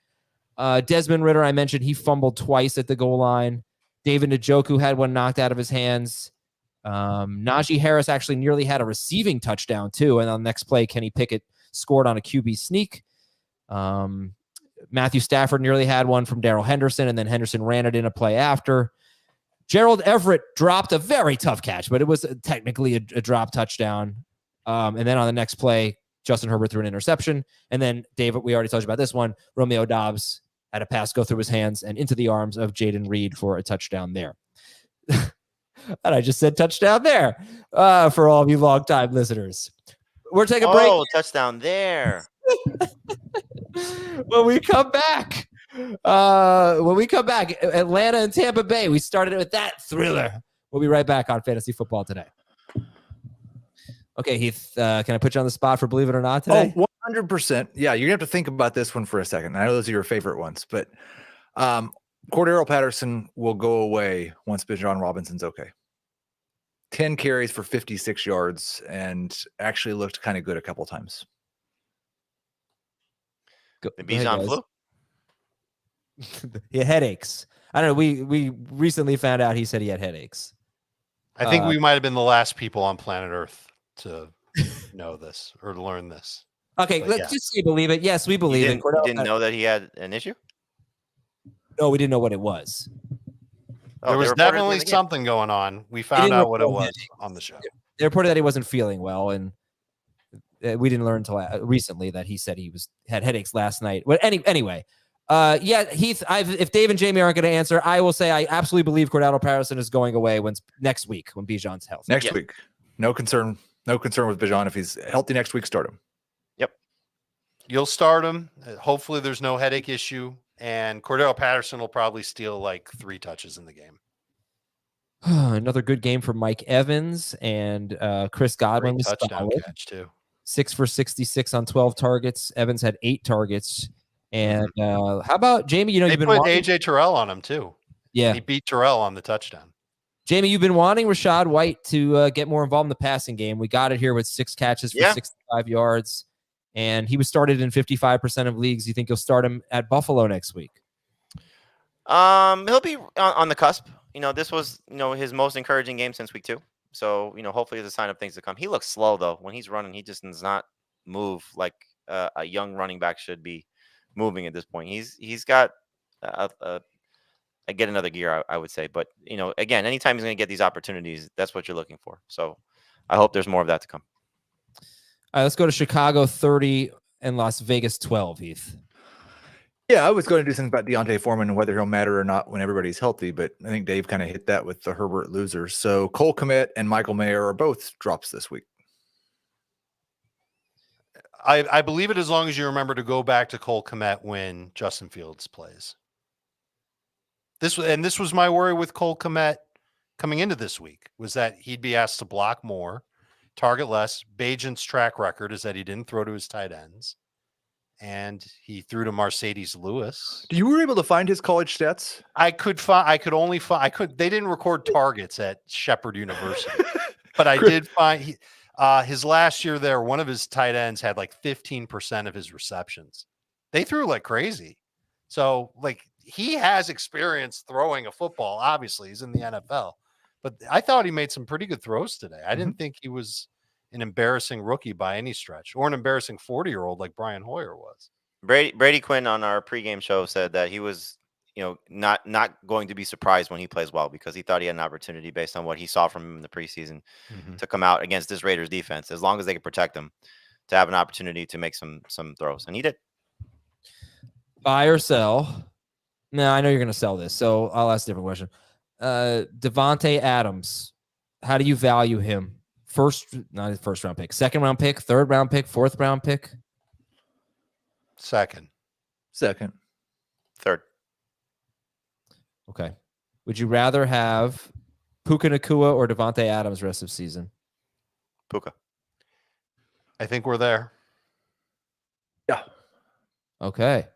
Desmond Ridder, I mentioned, he fumbled twice at the goal line. David Njoku had one knocked out of his hands. Najee Harris actually nearly had a receiving touchdown, too. And on the next play, Kenny Pickett scored on a QB sneak. Matthew Stafford nearly had one from Darrell Henderson, and then Henderson ran it in a play after. Gerald Everett dropped a very tough catch, but it was technically a drop touchdown. And then on the next play, Justin Herbert threw an interception. And then, David, we already told you about this one. Romeo Doubs had a pass go through his hands and into the arms of Jaden Reed for a touchdown there. And I just said touchdown there for all of you long-time listeners. We're taking a break. Oh, touchdown there. When we come back, Atlanta and Tampa Bay, we started it with that thriller. We'll be right back on Fantasy Football Today. Okay, Heath, can I put you on the spot for Believe It or Not today? Oh, 100%. Yeah, you're going to have to think about this one for a second. I know those are your favorite ones, but Cordero Patterson will go away once Bijan Robinson's okay. 10 carries for 56 yards and actually looked kind of good a couple times. The Bijan flu? He had headaches. I don't know. We recently found out he said he had headaches. I think we might have been the last people on planet Earth to know this or learn this. Okay, let's just say believe it. Yes, we believe it. You didn't know that he had an issue? No, we didn't know what it was. There was definitely something going on. We found out what it was on the show. They reported that he wasn't feeling well, and we didn't learn until recently that he said he had headaches last night. Well, anyway, Heath, if Dave and Jamie aren't going to answer, I will say I absolutely believe Cordero Patterson is going away next week when Bijan's healthy. Next week. No concern with Bijan. If he's healthy next week, start him. Yep. You'll start him. Hopefully there's no headache issue. And Cordero Patterson will probably steal like 3 touches in the game. Another good game for Mike Evans and Chris Godwin. Great touchdown catch too. 6 for 66 on 12 targets. Evans had 8 targets. And how about Jamie? You know, you've been put AJ Terrell on him too. Yeah, he beat Terrell on the touchdown. Jamie, you've been wanting Rachaad White to get more involved in the passing game. We got it here with 6 catches for 65 yards. And he was started in 55% of leagues. You think you'll start him at Buffalo next week? He'll be on the cusp. You know, this was his most encouraging game since week 2. So, hopefully it's a sign of things to come. He looks slow, though. When he's running, he just does not move like a young running back should be moving at this point. He's got I get another gear, I would say. But, again, anytime he's going to get these opportunities, that's what you're looking for. So I hope there's more of that to come. All right, let's go to Chicago 30 and Las Vegas 12, Heath. Yeah, I was going to do something about Deontay Foreman and whether he'll matter or not when everybody's healthy, but I think Dave kind of hit that with the Herbert losers. So Cole Kmet and Michael Mayer are both drops this week. I believe it as long as you remember to go back to Cole Kmet when Justin Fields plays. This was my worry with Cole Kmet coming into this week, was that he'd be asked to block more, target less. Bagent's track record is that he didn't throw to his tight ends, and he threw to Mercedes Lewis. You were able to find his college stats? They didn't record targets at Shepherd University, but I did find his last year there, one of his tight ends had like 15% of his receptions. They threw like crazy. So like he has experience throwing a football. Obviously he's in the NFL, but I thought he made some pretty good throws today. I didn't think he was an embarrassing rookie by any stretch, or an embarrassing 40-year-old like Brian Hoyer was. Brady Quinn on our pregame show said that he was, not going to be surprised when he plays well, because he thought he had an opportunity based on what he saw from him in the preseason to come out against this Raiders defense, as long as they could protect him, to have an opportunity to make some throws, and he did. Buy or sell? No, I know you're going to sell this, so I'll ask a different question. Devontae Adams, how do you value him? Not his first round pick, second round pick, third round pick, fourth round pick? Second. Third. Okay. Would you rather have Puka Nacua or Devontae Adams rest of season? Puka. I think we're there. Yeah. Okay.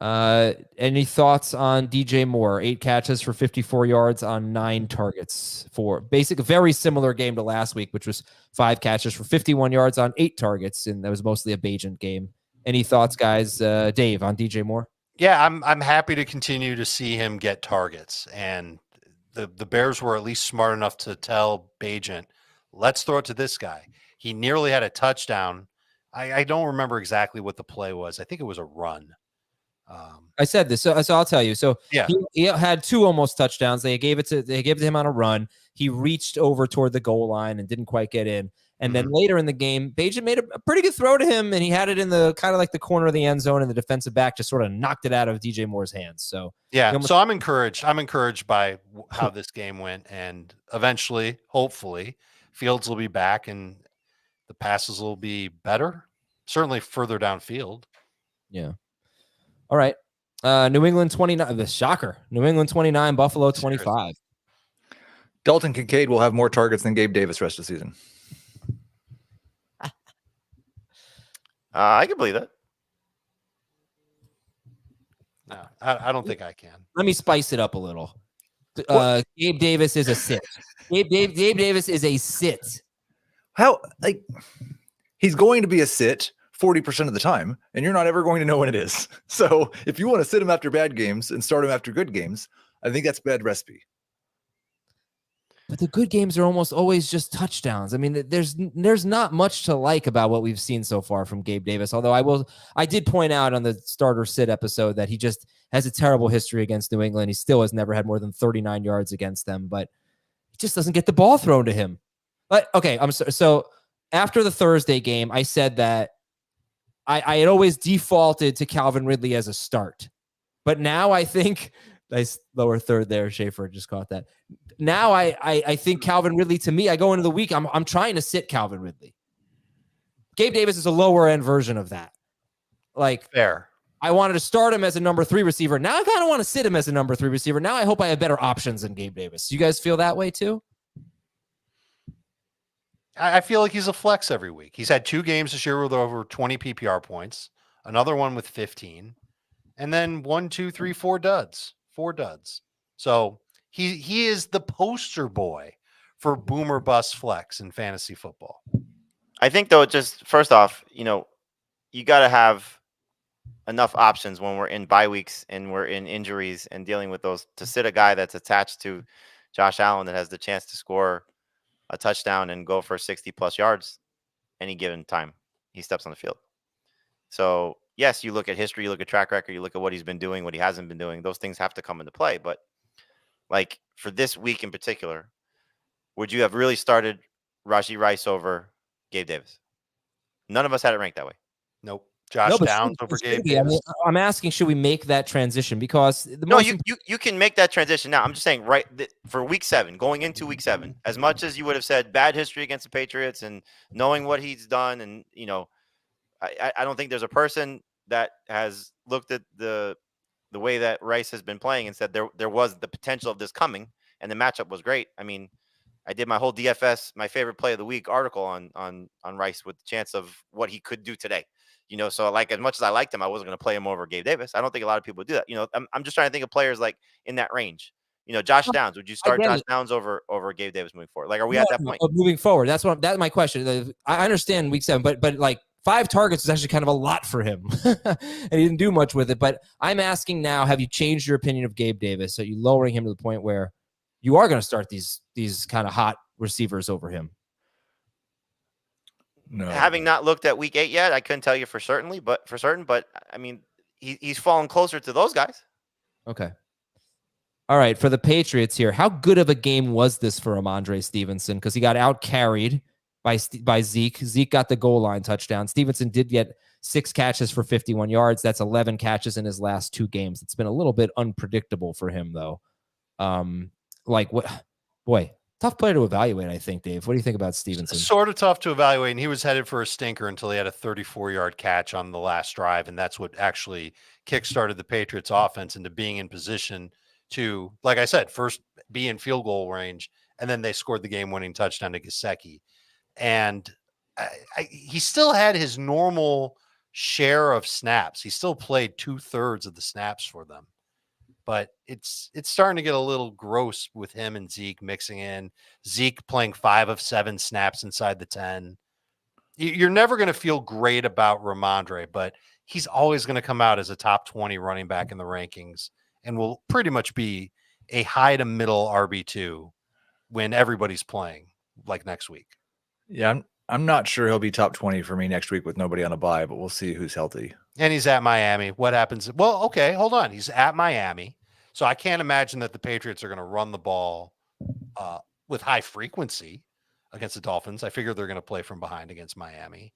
Any thoughts on DJ Moore? 8 catches for 54 yards on 9 targets for a very similar game to last week, which was 5 catches for 51 yards on 8 targets, and that was mostly a Bagent game. Any thoughts, guys? Dave, on DJ Moore? Yeah, I'm happy to continue to see him get targets, and the Bears were at least smart enough to tell Bagent, let's throw it to this guy. He nearly had a touchdown. I don't remember exactly what the play was. I think it was a run. I said this, so I'll tell you. So yeah, he had 2 almost touchdowns. They gave it to him on a run. He reached over toward the goal line and didn't quite get in. And then later in the game, Bagent made a pretty good throw to him, and he had it in the kind of like the corner of the end zone, and the defensive back just sort of knocked it out of DJ Moore's hands. So yeah, so I'm encouraged. I'm encouraged by how this game went, and eventually, hopefully, Fields will be back and the passes will be better. Certainly further downfield. Yeah. All right. New England 29. The shocker. New England 29. Buffalo 25. Dalton Kincaid will have more targets than Gabe Davis rest of the season. I can believe that. No, I don't think I can. Let me spice it up a little. Gabe Davis is a sit. Gabe Davis is a sit. How, like, he's going to be a sit 40% of the time, and you're not ever going to know when it is. So if you want to sit him after bad games and start him after good games, I think that's a bad recipe. But the good games are almost always just touchdowns. I mean, there's not much to like about what we've seen so far from Gabe Davis. Although I did point out on the starter sit episode that he just has a terrible history against New England. He still has never had more than 39 yards against them, but he just doesn't get the ball thrown to him. But okay, I'm sorry. So after the Thursday game, I said that I had always defaulted to Calvin Ridley as a start, but now I think nice lower third there. Schaefer just caught that. Now I think Calvin Ridley, to me, I go into the week, I'm trying to sit Calvin Ridley. Gabe Davis is a lower end version of that. Like, fair. I wanted to start him as a number 3 receiver. Now I kind of want to sit him as a number 3 receiver. Now I hope I have better options than Gabe Davis. You guys feel that way too? I feel like he's a flex every week. He's had 2 games this year with over 20 PPR points, another one with 15, and then 1, 2, 3, 4 duds. 4 duds. So he is the poster boy for boomer bust flex in fantasy football. I think, though, just first off, you got to have enough options when we're in bye weeks and we're in injuries and dealing with those, to sit a guy that's attached to Josh Allen that has the chance to score a touchdown and go for 60+ yards any given time he steps on the field. So yes, you look at history, you look at track record, you look at what he's been doing, what he hasn't been doing. Those things have to come into play. But like for this week in particular, would you have really started Rashee Rice over Gabe Davis? None of us had it ranked that way. Nope. Josh Downs over Gabe Davis. I mean, I'm asking, should we make that transition? Because you can make that transition now. I'm just saying, for week 7, going into week 7, as much as you would have said bad history against the Patriots and knowing what he's done, and I don't think there's a person that has looked at the way that Rice has been playing and said there was the potential of this coming, and the matchup was great. I mean, I did my whole DFS, my favorite play of the week article on Rice with the chance of what he could do today. So like as much as I liked him, I wasn't going to play him over Gabe Davis. I don't think a lot of people would do that. I'm just trying to think of players like in that range. Josh Downs. Would you start Josh Downs over Gabe Davis moving forward? Like, are we at that point? Moving forward, that's my question. I understand week 7, but like 5 targets is actually kind of a lot for him, and he didn't do much with it. But I'm asking now: have you changed your opinion of Gabe Davis? Are you lowering him to the point where you are going to start these kind of hot receivers over him? No. Having not looked at week 8 yet, I couldn't tell you for certain. But I mean, he's fallen closer to those guys. Okay. All right. For the Patriots here, how good of a game was this for Ramondre Stevenson? Because he got out carried by Zeke. Zeke got the goal line touchdown. Stevenson did get 6 catches for 51 yards. That's 11 catches in his last 2 games. It's been a little bit unpredictable for him, though. Tough player to evaluate, I think, Dave. What do you think about Stevenson? Sort of tough to evaluate, and he was headed for a stinker until he had a 34-yard catch on the last drive, and that's what actually kickstarted the Patriots' offense into being in position to, like I said, first be in field goal range, and then they scored the game-winning touchdown to Gesicki. And he still had his normal share of snaps. He still played 2/3 of the snaps for them. But it's starting to get a little gross with him and Zeke mixing in. Zeke playing 5 of 7 snaps inside the 10. You're never going to feel great about Ramondre, but he's always going to come out as a top 20 running back in the rankings and will pretty much be a high to middle RB2 when everybody's playing, like next week. Yeah, I'm not sure he'll be top 20 for me next week with nobody on a bye, but we'll see who's healthy. And he's at Miami. What happens? Well, okay, hold on. He's at Miami. So I can't imagine that the Patriots are going to run the ball with high frequency against the Dolphins. I figure they're going to play from behind against Miami.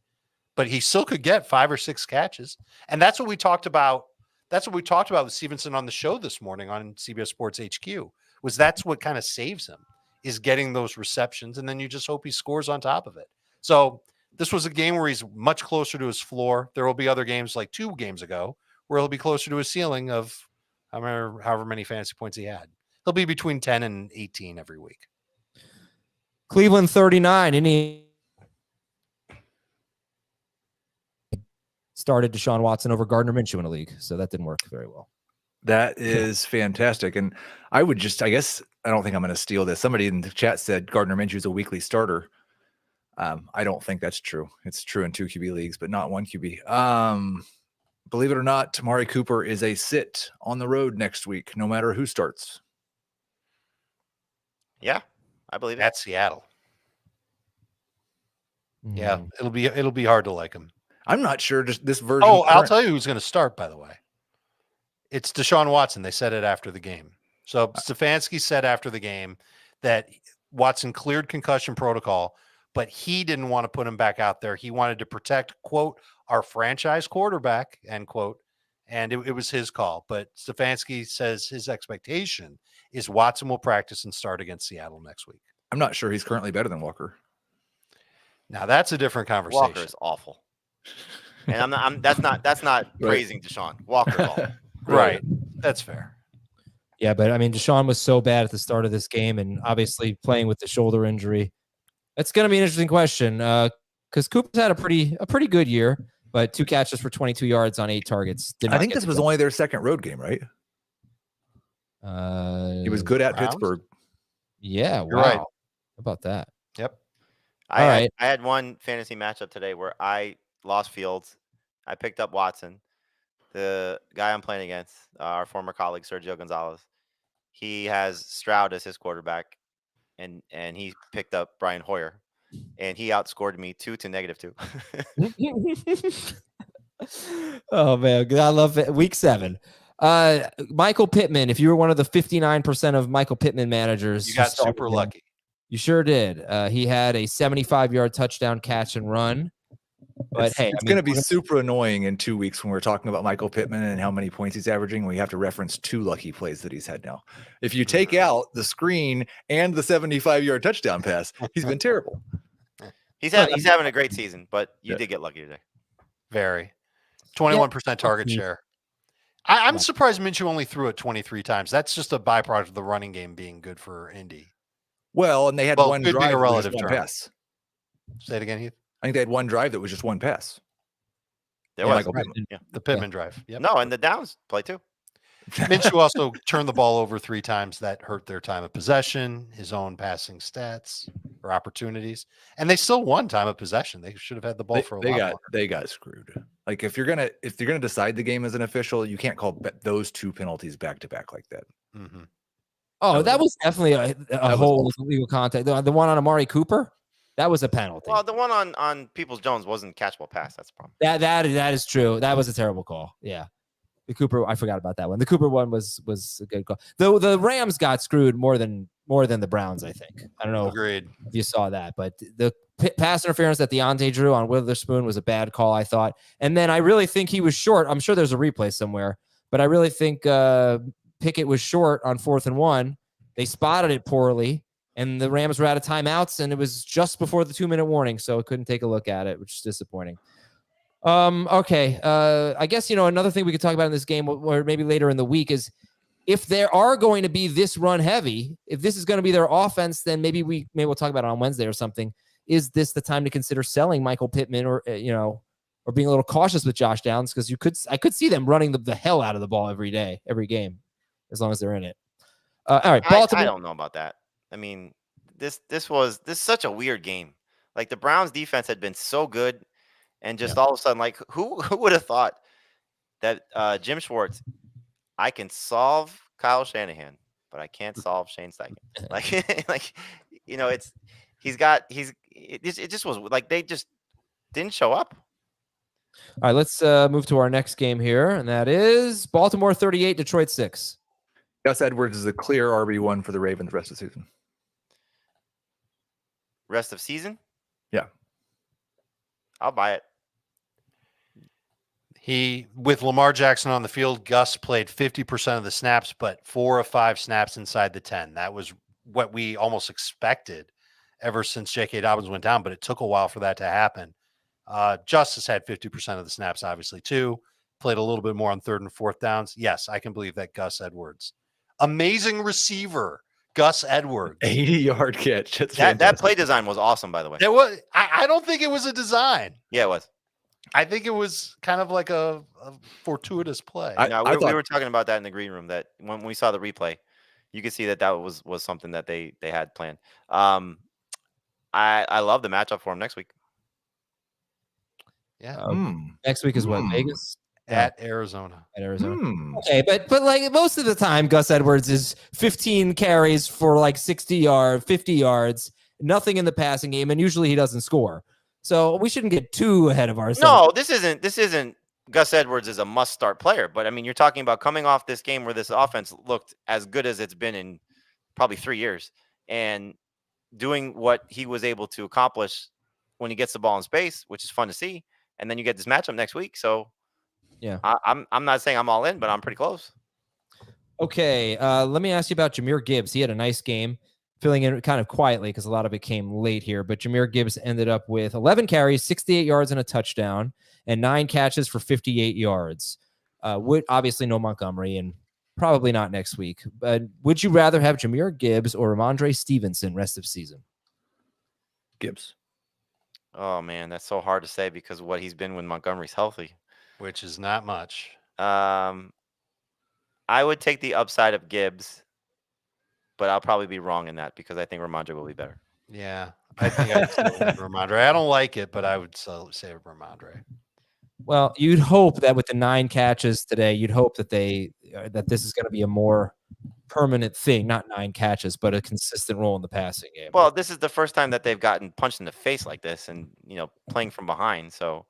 But he still could get 5 or 6 catches. And that's what we talked about. That's what we talked about with Stevenson on the show this morning on CBS Sports HQ, was that's what kind of saves him, is getting those receptions. And then you just hope he scores on top of it. So this was a game where he's much closer to his floor. There will be other games like 2 games ago where he'll be closer to his ceiling of however many fantasy points he had. He'll be between 10 and 18 every week. Cleveland 39. Started Deshaun Watson over Gardner Minshew in a league, so that didn't work very well. That is fantastic. And I guess I don't think I'm going to steal this. Somebody in the chat said Gardner Minshew is a weekly starter. I don't think that's true. It's true in 2 QB leagues, but not 1 QB. Believe it or not, Amari Cooper is a sit on the road next week, no matter who starts. Yeah, I believe it. At Seattle. Yeah, it'll be hard to like him. I'm not sure just this version. Oh, I'll tell you who's going to start, by the way. It's Deshaun Watson. They said it after the game. So Stefanski said after the game that Watson cleared concussion protocol, but he didn't want to put him back out there. He wanted to protect, quote, our franchise quarterback, end quote. And it was his call. But Stefanski says his expectation is Watson will practice and start against Seattle next week. I'm not sure he's currently better than Walker. Now that's a different conversation. Walker is awful. And that's not praising Deshaun. Walker's awful. Right. That's fair. Yeah, but I mean, Deshaun was so bad at the start of this game, and obviously playing with the shoulder injury. It's going to be an interesting question because Cooper's had a pretty good year, but 2 catches for 22 yards on 8 targets. I think this was only their second road game, right? He was good at Browns? Pittsburgh. Yeah, You're wow. right. How about that? Yep. I had one fantasy matchup today where I lost Fields. I picked up Watson. The guy I'm playing against, our former colleague, Sergio Gonzalez, he has Stroud as his quarterback. and he picked up Brian Hoyer, and he outscored me 2 to -2. Oh man, I love it. Week 7. Michael Pittman. If you were one of the 59% of Michael Pittman managers, you got super lucky. You sure did. He had a 75-yard touchdown catch and run. But it's going to be super annoying in 2 weeks when we're talking about Michael Pittman and how many points he's averaging. We have to reference 2 lucky plays that he's had now. If you take out the screen and the 75-yard touchdown pass, he's been terrible. He's having a great season, but you did get lucky today. Very. 21% target share. I'm surprised Minshew only threw it 23 times. That's just a byproduct of the running game being good for Indy. Well, and they had one drive, a relative one pass. Say it again, Heath. I think they had one drive that was just one pass. There was the Pittman drive. Yep. No, and the Downs play too. Minshew also turned the ball over 3 times. That hurt their time of possession, his own passing stats or opportunities, and they still won time of possession. They should have had the ball for a lot longer. They got screwed. Like if you're gonna decide the game as an official, you can't call those 2 penalties back to back like that. Mm-hmm. Oh, that was definitely a whole legal contact. The one on Amari Cooper. That was a penalty. Well, the one on Peoples-Jones wasn't catchable pass. That's the problem. That is true. That was a terrible call. Yeah. The Cooper, I forgot about that one. The Cooper one was a good call. Though the Rams got screwed more than the Browns, I think. I don't know if you saw that, but the pass interference that Deontay drew on Witherspoon was a bad call, I thought. And then I really think he was short. I'm sure there's a replay somewhere, but I really think Pickett was short on 4th and 1. They spotted it poorly. And the Rams were out of timeouts, and it was just before the 2-minute warning, so I couldn't take a look at it, which is disappointing. Okay. I guess, another thing we could talk about in this game, or maybe later in the week, is if there are going to be this run heavy, if this is going to be their offense, then maybe we'll talk about it on Wednesday or something. Is this the time to consider selling Michael Pittman, or or being a little cautious with Josh Downs? Because I could see them running the hell out of the ball every game, as long as they're in it. All right, Baltimore. I don't know about that. I mean, this is such a weird game. Like the Browns defense had been so good, and just all of a sudden, like who would have thought that Jim Schwartz, I can solve Kyle Shanahan, but I can't solve Shane Steichen. It just was like they just didn't show up. All right, let's move to our next game here, and that is Baltimore 38, Detroit 6. Gus Edwards is a clear RB1 for the Ravens the rest of the season. Rest of season? Yeah. I'll buy it. With Lamar Jackson on the field, Gus played 50% of the snaps, but 4 of 5 snaps inside the 10. That was what we almost expected ever since J.K. Dobbins went down, but it took a while for that to happen. Justice had 50% of the snaps, obviously, too. Played a little bit more on 3rd and 4th downs. Yes, I can believe that Gus Edwards. Amazing receiver. Gus Edwards, 80-yard catch. That play design was awesome, by the way. It was. I don't think it was a design. Yeah, it was. I think it was kind of like a fortuitous play. We were talking about that in the green room. That when we saw the replay, you could see that was something that they had planned. I love the matchup for him next week. Yeah. Next week is what? Vegas? At Arizona. Okay, but like most of the time, Gus Edwards is 15 carries for like 60 yards, 50 yards, nothing in the passing game, and usually he doesn't score. So we shouldn't get too ahead of ourselves. No, this isn't Gus Edwards is a must-start player, but I mean, you're talking about coming off this game where this offense looked as good as it's been in probably 3 years, and doing what he was able to accomplish when he gets the ball in space, which is fun to see, and then you get this matchup next week. So. Yeah, I'm not saying I'm all in, but I'm pretty close. Okay, let me ask you about Jahmyr Gibbs. He had a nice game, filling in kind of quietly because a lot of it came late here. But Jahmyr Gibbs ended up with 11 carries, 68 yards and a touchdown, and 9 catches for 58 yards. Obviously no Montgomery, and probably not next week. But would you rather have Jahmyr Gibbs or Ramondre Stevenson rest of season? Gibbs. Oh man, that's so hard to say because of what he's been when Montgomery's healthy. Which is not much. I would take the upside of Gibbs, but I'll probably be wrong in that because I think Ramondre will be better. Yeah, I think I'd still with Ramondre. I don't like it, but I would still say Ramondre. Well, you'd hope that with the 9 catches today, you'd hope that this is going to be a more permanent thing, not 9 catches, but a consistent role in the passing game. Well, this is the first time that they've gotten punched in the face like this and, playing from behind. So,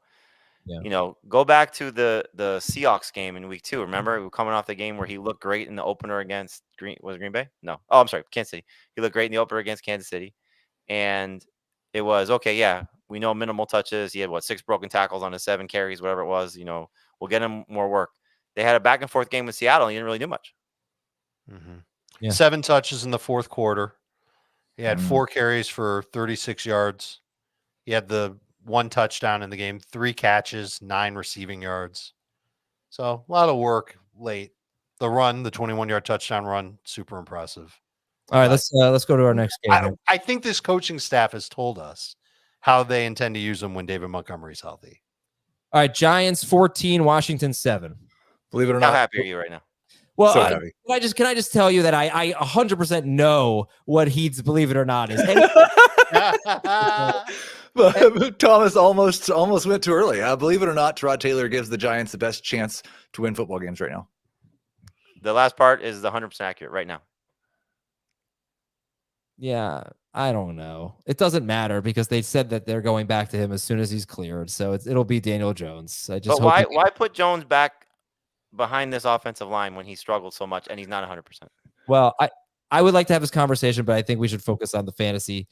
go back to the Seahawks game in week 2. Remember, we were coming off the game where he looked great in the opener against Green Bay? No. Oh, I'm sorry, Kansas City. He looked great in the opener against Kansas City. And it was, okay, yeah, we know minimal touches. He had, 6 broken tackles on his 7 carries, whatever it was. We'll get him more work. They had a back and forth game with Seattle, and he didn't really do much. Mm-hmm. Yeah. 7 touches in the fourth quarter. He had 4 carries for 36 yards. He had the 1 touchdown in the game, 3 catches, 9 receiving yards. So a lot of work late. The run, the 21-yard touchdown run, super impressive. All right, let's go to our next game. I think this coaching staff has told us how they intend to use him when David Montgomery's healthy. All right, Giants 14, Washington 7. Believe it or not. How happy are you right now? Well, So can I just tell you that I 100% know what Heath's believe it or not is. But Thomas almost went too early. Believe it or not, Tyrod Taylor gives the Giants the best chance to win football games right now. The last part is 100% accurate right now. Yeah, I don't know. It doesn't matter because they said that they're going back to him as soon as he's cleared. So it'll be Daniel Jones. I just But why put Jones back behind this offensive line when he struggled so much and he's not 100%? Well, I would like to have this conversation, but I think we should focus on the fantasy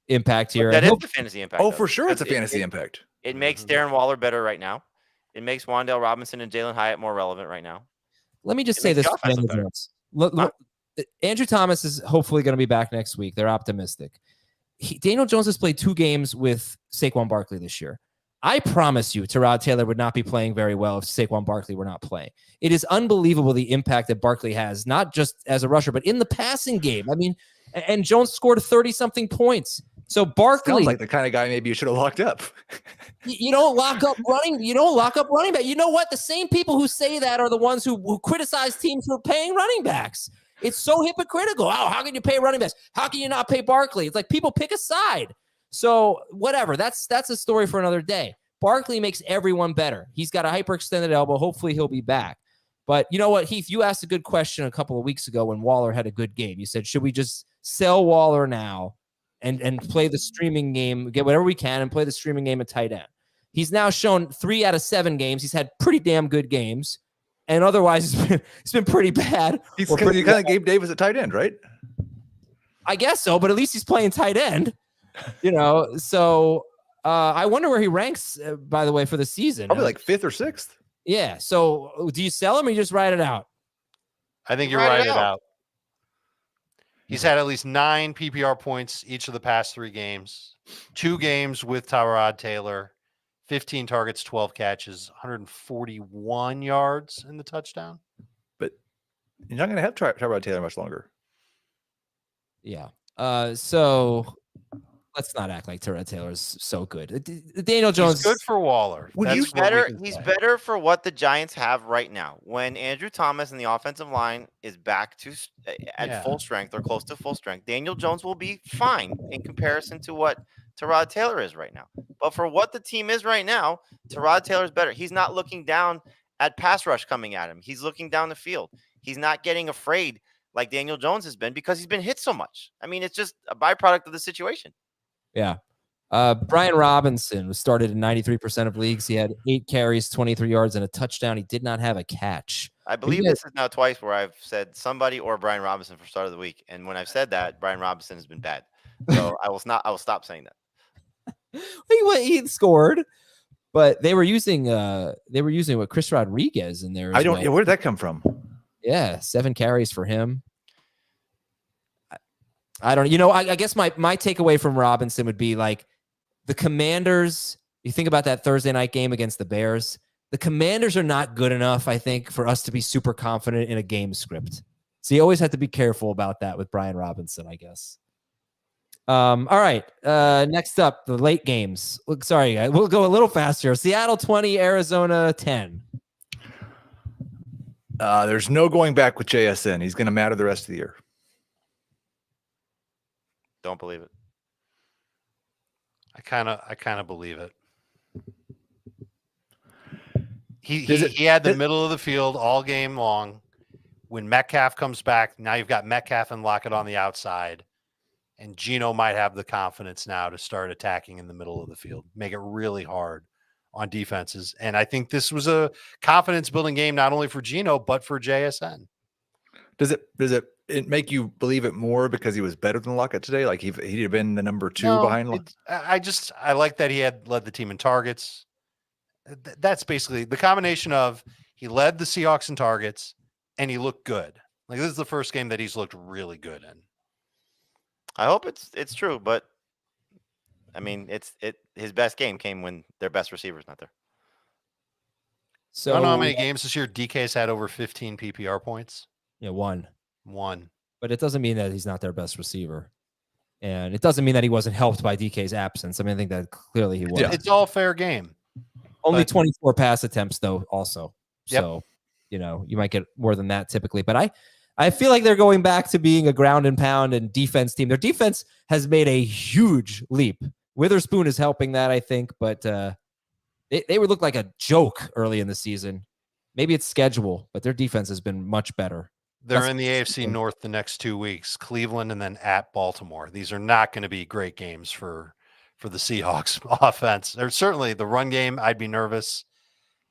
impact here. That is the fantasy impact. Oh, for sure, it's a fantasy impact. It makes Darren Waller better right now. It makes Wan'Dale Robinson and Jalen Hyatt more relevant right now. Let me just say this: Andrew Thomas is hopefully going to be back next week. They're optimistic. Daniel Jones has played 2 games with Saquon Barkley this year. I promise you, Tyrod Taylor would not be playing very well if Saquon Barkley were not playing. It is unbelievable the impact that Barkley has, not just as a rusher, but in the passing game. I mean, and Jones scored 30-something points. So Barkley sounds like the kind of guy maybe you should have locked up. You don't lock up running. You don't lock up running back. You know what? The same people who say that are the ones who criticize teams for paying running backs. It's so hypocritical. Oh, how can you pay running backs? How can you not pay Barkley? It's like people pick a side. So whatever. That's a story for another day. Barkley makes everyone better. He's got a hyperextended elbow. Hopefully he'll be back. But you know what, Heath? You asked a good question a couple of weeks ago when Waller had a good game. You said, should we just sell Waller now and play the streaming game, get whatever we can and play the streaming game at tight end? He's now shown 3 out of 7 games. He's had pretty damn good games. And otherwise, it's been pretty bad. You kind of gave Davis a tight end, right? I guess so, but at least he's playing tight end. So I wonder where he ranks, by the way, for the season. Probably like 5th or 6th. Yeah. So do you sell him or you just write it out? I think you write it out. He's had at least 9 PPR points each of the past 3 games. 2 games with Tyrod Taylor. 15 targets, 12 catches, 141 yards in the touchdown. But you're not going to have Tyrod Taylor much longer. Yeah. So let's not act like Tyrod Taylor is so good. Daniel Jones. He's good for Waller. He's better for what the Giants have right now. When Andrew Thomas and the offensive line is back to at full strength or close to full strength, Daniel Jones will be fine in comparison to what Tyrod Taylor is right now. But for what the team is right now, Tyrod Taylor's better. He's not looking down at pass rush coming at him. He's looking down the field. He's not getting afraid like Daniel Jones has been because he's been hit so much. I mean, it's just a byproduct of the situation. Yeah. Brian Robinson was started in 93% of leagues. He had 8 carries, 23 yards, and a touchdown. He did not have a catch. I believe this is now twice where I've said somebody or Brian Robinson for start of the week. And when I've said that, Brian Robinson has been bad. So I will stop saying that. He scored, but they were using what Chris Rodriguez in there. Where did that come from? Yeah, 7 carries for him. I don't. I guess my takeaway from Robinson would be like the Commanders. You think about that Thursday night game against the Bears. The Commanders are not good enough, I think, for us to be super confident in a game script. So you always have to be careful about that with Brian Robinson, I guess. All right. Next up, the late games. Sorry, guys. We'll go a little faster. Seattle 20, Arizona 10. There's no going back with JSN. He's going to matter the rest of the year. Don't believe it. I kind of believe it. He had the middle of the field all game long. when Metcalf comes back, now you've got Metcalf and Lockett on the outside, and Geno might have the confidence now to start attacking in the middle of the field, make it really hard on defenses. And I think this was a confidence building game, not only for Geno, but for JSN. Does it make you believe it more because he was better than Lockett today? Like he'd have been the number 2 behind Lockett? I like that he had led the team in targets. That's basically the combination of he led the Seahawks in targets and he looked good. Like this is the first game that he's looked really good in. I hope it's true, but I mean, his best game came when their best receiver's not there. So I don't know how many games this year DK's had over 15 PPR points. Yeah, one. But it doesn't mean that he's not their best receiver. And it doesn't mean that he wasn't helped by DK's absence. I mean, I think that clearly he was. Yeah, it's all fair game. Only 24 pass attempts, though, also. So, you might get more than that typically. But I feel like they're going back to being a ground and pound and defense team. Their defense has made a huge leap. Witherspoon is helping that, I think. But they would look like a joke early in the season. Maybe it's schedule, but their defense has been much better. They're in the AFC North the next 2 weeks, Cleveland and then at Baltimore. These are not going to be great games for the Seahawks offense. There's certainly the run game. I'd be nervous.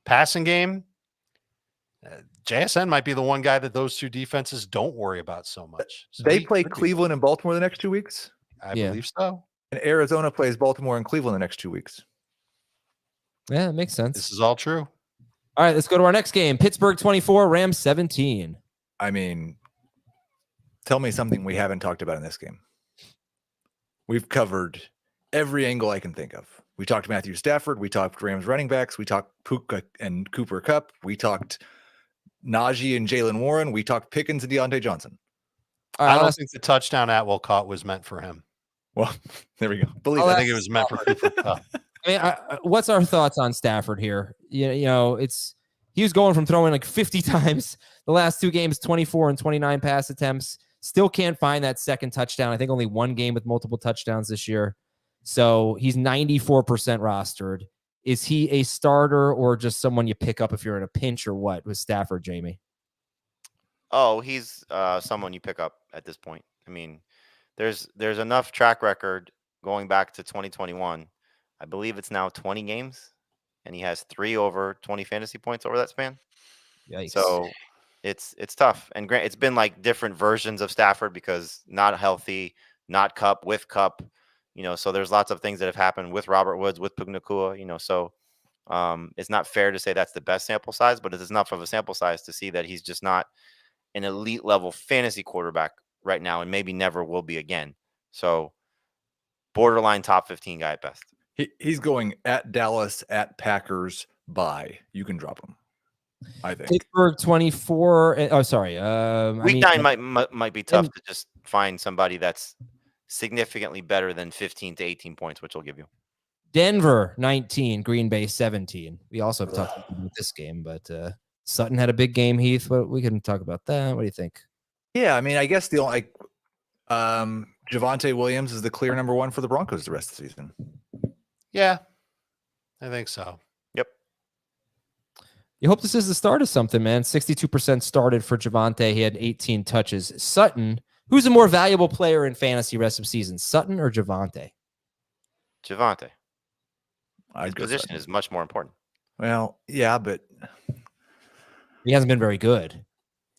Passing game, JSN might be the one guy that those two defenses don't worry about so much. So they play Cleveland and Baltimore the next 2 weeks? I believe so. And Arizona plays Baltimore and Cleveland the next 2 weeks. Yeah, it makes sense. This is all true. All right, let's go to our next game. Pittsburgh 24, Rams 17. I mean, tell me something we haven't talked about in this game. We've covered every angle I can think of. We talked Matthew Stafford. We talked Rams running backs. We talked Puka and Cooper Kupp. We talked Najee and Jalen Warren. We talked Pickens and Deontay Johnson. I don't think the touchdown Atwell caught was meant for him. Well, there we go. I think it was meant for Cooper Kupp. I mean, what's our thoughts on Stafford here? He was going from throwing like 50 times the last 2 games, 24 and 29 pass attempts. Still can't find that second touchdown. I think only one game with multiple touchdowns this year. So he's 94% rostered. Is he a starter or just someone you pick up if you're in a pinch or what with Stafford, Jamie? Oh, he's someone you pick up at this point. I mean, there's enough track record going back to 2021. I believe it's now 20 games, and he has 3 over 20 fantasy points over that span. Yikes. So it's tough. And it's been like different versions of Stafford because not healthy, not Cup, with Cup. So there's lots of things that have happened with Robert Woods, with Puka Nacua, so it's not fair to say that's the best sample size, but it's enough of a sample size to see that he's just not an elite level fantasy quarterback right now and maybe never will be again. So borderline top 15 guy at best. He's going at Dallas, at Packers, bye. You can drop him, I think. Pittsburgh 24. Oh, sorry. Week 9 might be tough to just find somebody that's significantly better than 15 to 18 points, which I'll give you. Denver 19, Green Bay 17. We also have talked about this game, but Sutton had a big game, Heath. But we can talk about that. What do you think? Yeah, I mean, I guess the only Javonte Williams is the clear number 1 for the Broncos the rest of the season. Yeah, I think so. Yep. You hope this is the start of something, man. 62% started for Javonte. He had 18 touches. Sutton, who's a more valuable player in fantasy rest of season, Sutton or Javonte? Javonte. His position is much more important. Well, yeah, but he hasn't been very good.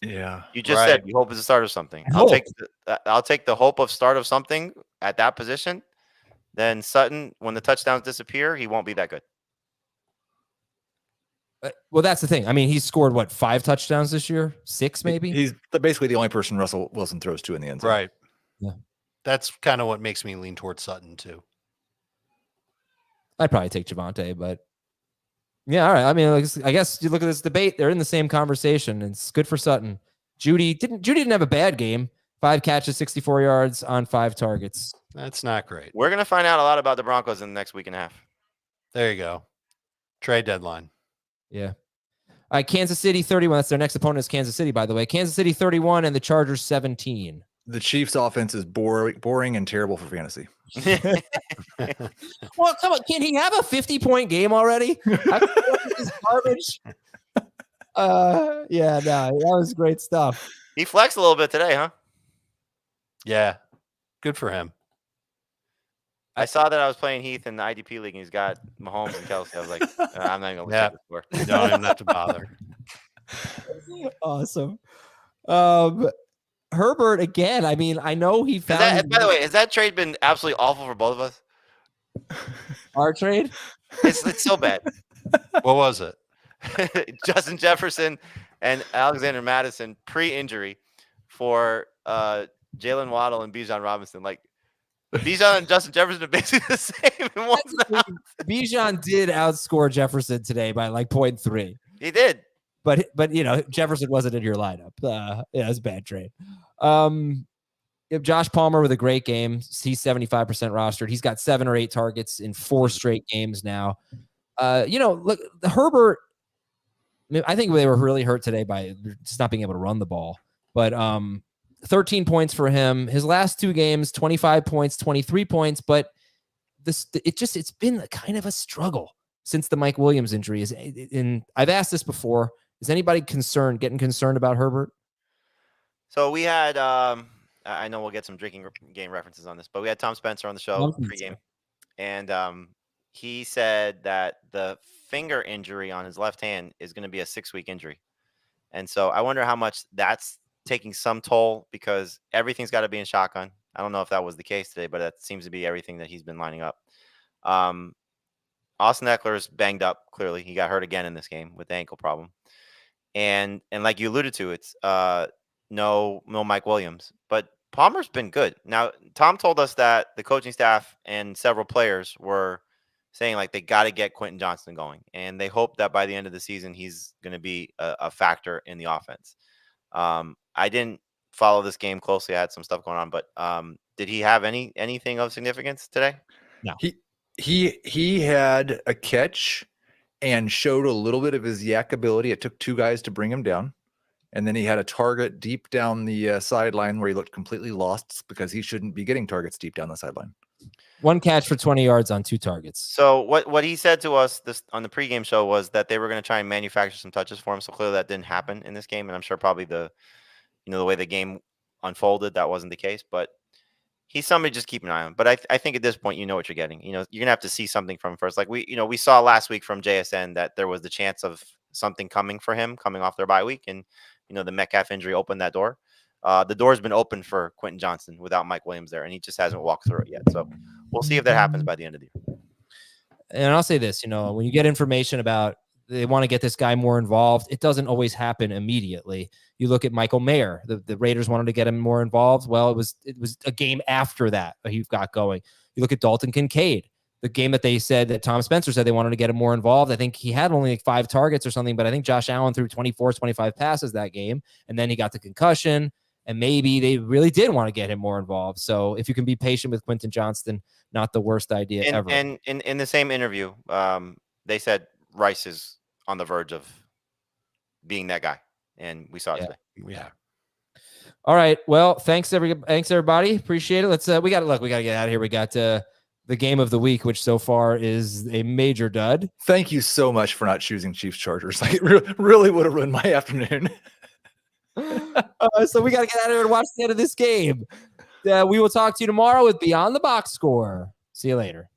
Yeah. You just said you hope it's the start of something. I'll take the hope of start of something at that position. Then Sutton, when the touchdowns disappear, he won't be that good. Well, that's the thing. I mean, he's scored, 5 touchdowns this year? 6, maybe? He's basically the only person Russell Wilson throws to in the end zone. Right. Yeah. That's kind of what makes me lean towards Sutton, too. I'd probably take Javonte, but yeah, all right. I mean, I guess you look at this debate, they're in the same conversation. And it's good for Sutton. Judy didn't have a bad game. 5 catches, 64 yards on 5 targets. That's not great. We're going to find out a lot about the Broncos in the next week and a half. There you go. Trade deadline. Yeah. All right, Kansas City 31. That's their next opponent is Kansas City, by the way. Kansas City 31 and the Chargers 17. The Chiefs' offense is boring and terrible for fantasy. Well, come on. Can he have a 50-point game already? Garbage. Yeah, no, that was great stuff. He flexed a little bit today, huh? Yeah, good for him. I saw that I was playing Heath in the IDP league, and he's got Mahomes and Kelsey. I was like, I'm not even gonna look at this score. Don't even have to bother. Awesome. Herbert again. I mean, I know he found. By the way, has that trade been absolutely awful for both of us? Our trade? It's so bad. What was it? Justin Jefferson and Alexander Madison pre-injury for Jalen Waddle and Bijan Robinson. Like Bijan and Justin Jefferson are basically the same in one snap. Bijan did outscore Jefferson today by like 0.3. He did. But Jefferson wasn't in your lineup. Yeah, it was a bad trade. Josh Palmer with a great game. He's 75% rostered. He's got 7 or 8 targets in 4 straight games now. Look, the Herbert, I think they were really hurt today by just not being able to run the ball. But 13 points for him. His last 2 games, 25 points, 23 points. But it's been kind of a struggle since the Mike Williams injury. And I've asked this before. Is anybody getting concerned about Herbert? So we had, I know we'll get some drinking game references on this, but we had Tom Spencer on the show pregame, and he said that the finger injury on his left hand is going to be a 6-week injury. And so I wonder how much that's taking some toll, because everything's got to be in shotgun. I don't know if that was the case today, but that seems to be everything that he's been lining up. Austin Eckler's banged up. Clearly, he got hurt again in this game with the ankle problem. And like you alluded to, it's no Mike Williams, but Palmer's been good. Now, Tom told us that the coaching staff and several players were saying like they got to get Quentin Johnston going, and they hope that by the end of the season he's going to be a factor in the offense. I didn't follow this game closely. I had some stuff going on, but did he have anything of significance today? No. He had a catch and showed a little bit of his yak ability. It took 2 guys to bring him down. And then he had a target deep down the sideline where he looked completely lost, because he shouldn't be getting targets deep down the sideline. 1 catch for 20 yards on 2 targets. So what he said to us on the pregame show was that they were going to try and manufacture some touches for him. So clearly that didn't happen in this game. And I'm sure probably the way the game unfolded, that wasn't the case. But he's somebody just keep an eye on. But I think at this point, you know what you're getting. You're going to have to see something from him first. Like we saw last week from JSN that there was the chance of something coming for him coming off their bye week. And, the Metcalf injury opened that door. The door's been open for Quentin Johnston without Mike Williams there, and he just hasn't walked through it yet. So we'll see if that happens by the end of the year. And I'll say this, when you get information about they want to get this guy more involved, it doesn't always happen immediately. You look at Michael Mayer, the Raiders wanted to get him more involved. Well, it was a game after that he got going. You look at Dalton Kincaid, the game that they said that Tom Spencer said they wanted to get him more involved. I think he had only like 5 targets or something, but I think Josh Allen threw 24, 25 passes that game. And then he got the concussion, and maybe they really did want to get him more involved. So if you can be patient with Quentin Johnston, not the worst idea ever. And in the same interview, they said Rice is on the verge of being that guy. And we saw it today. Yeah. All right. Well, thanks everybody. Appreciate it. Let's we got to get out of here. We got the game of the week, which so far is a major dud. Thank you so much for not choosing Chiefs Chargers. Like, it really would have ruined my afternoon. So we got to get out of here and watch the end of this game. We will talk to you tomorrow with Beyond the Box Score. See you later.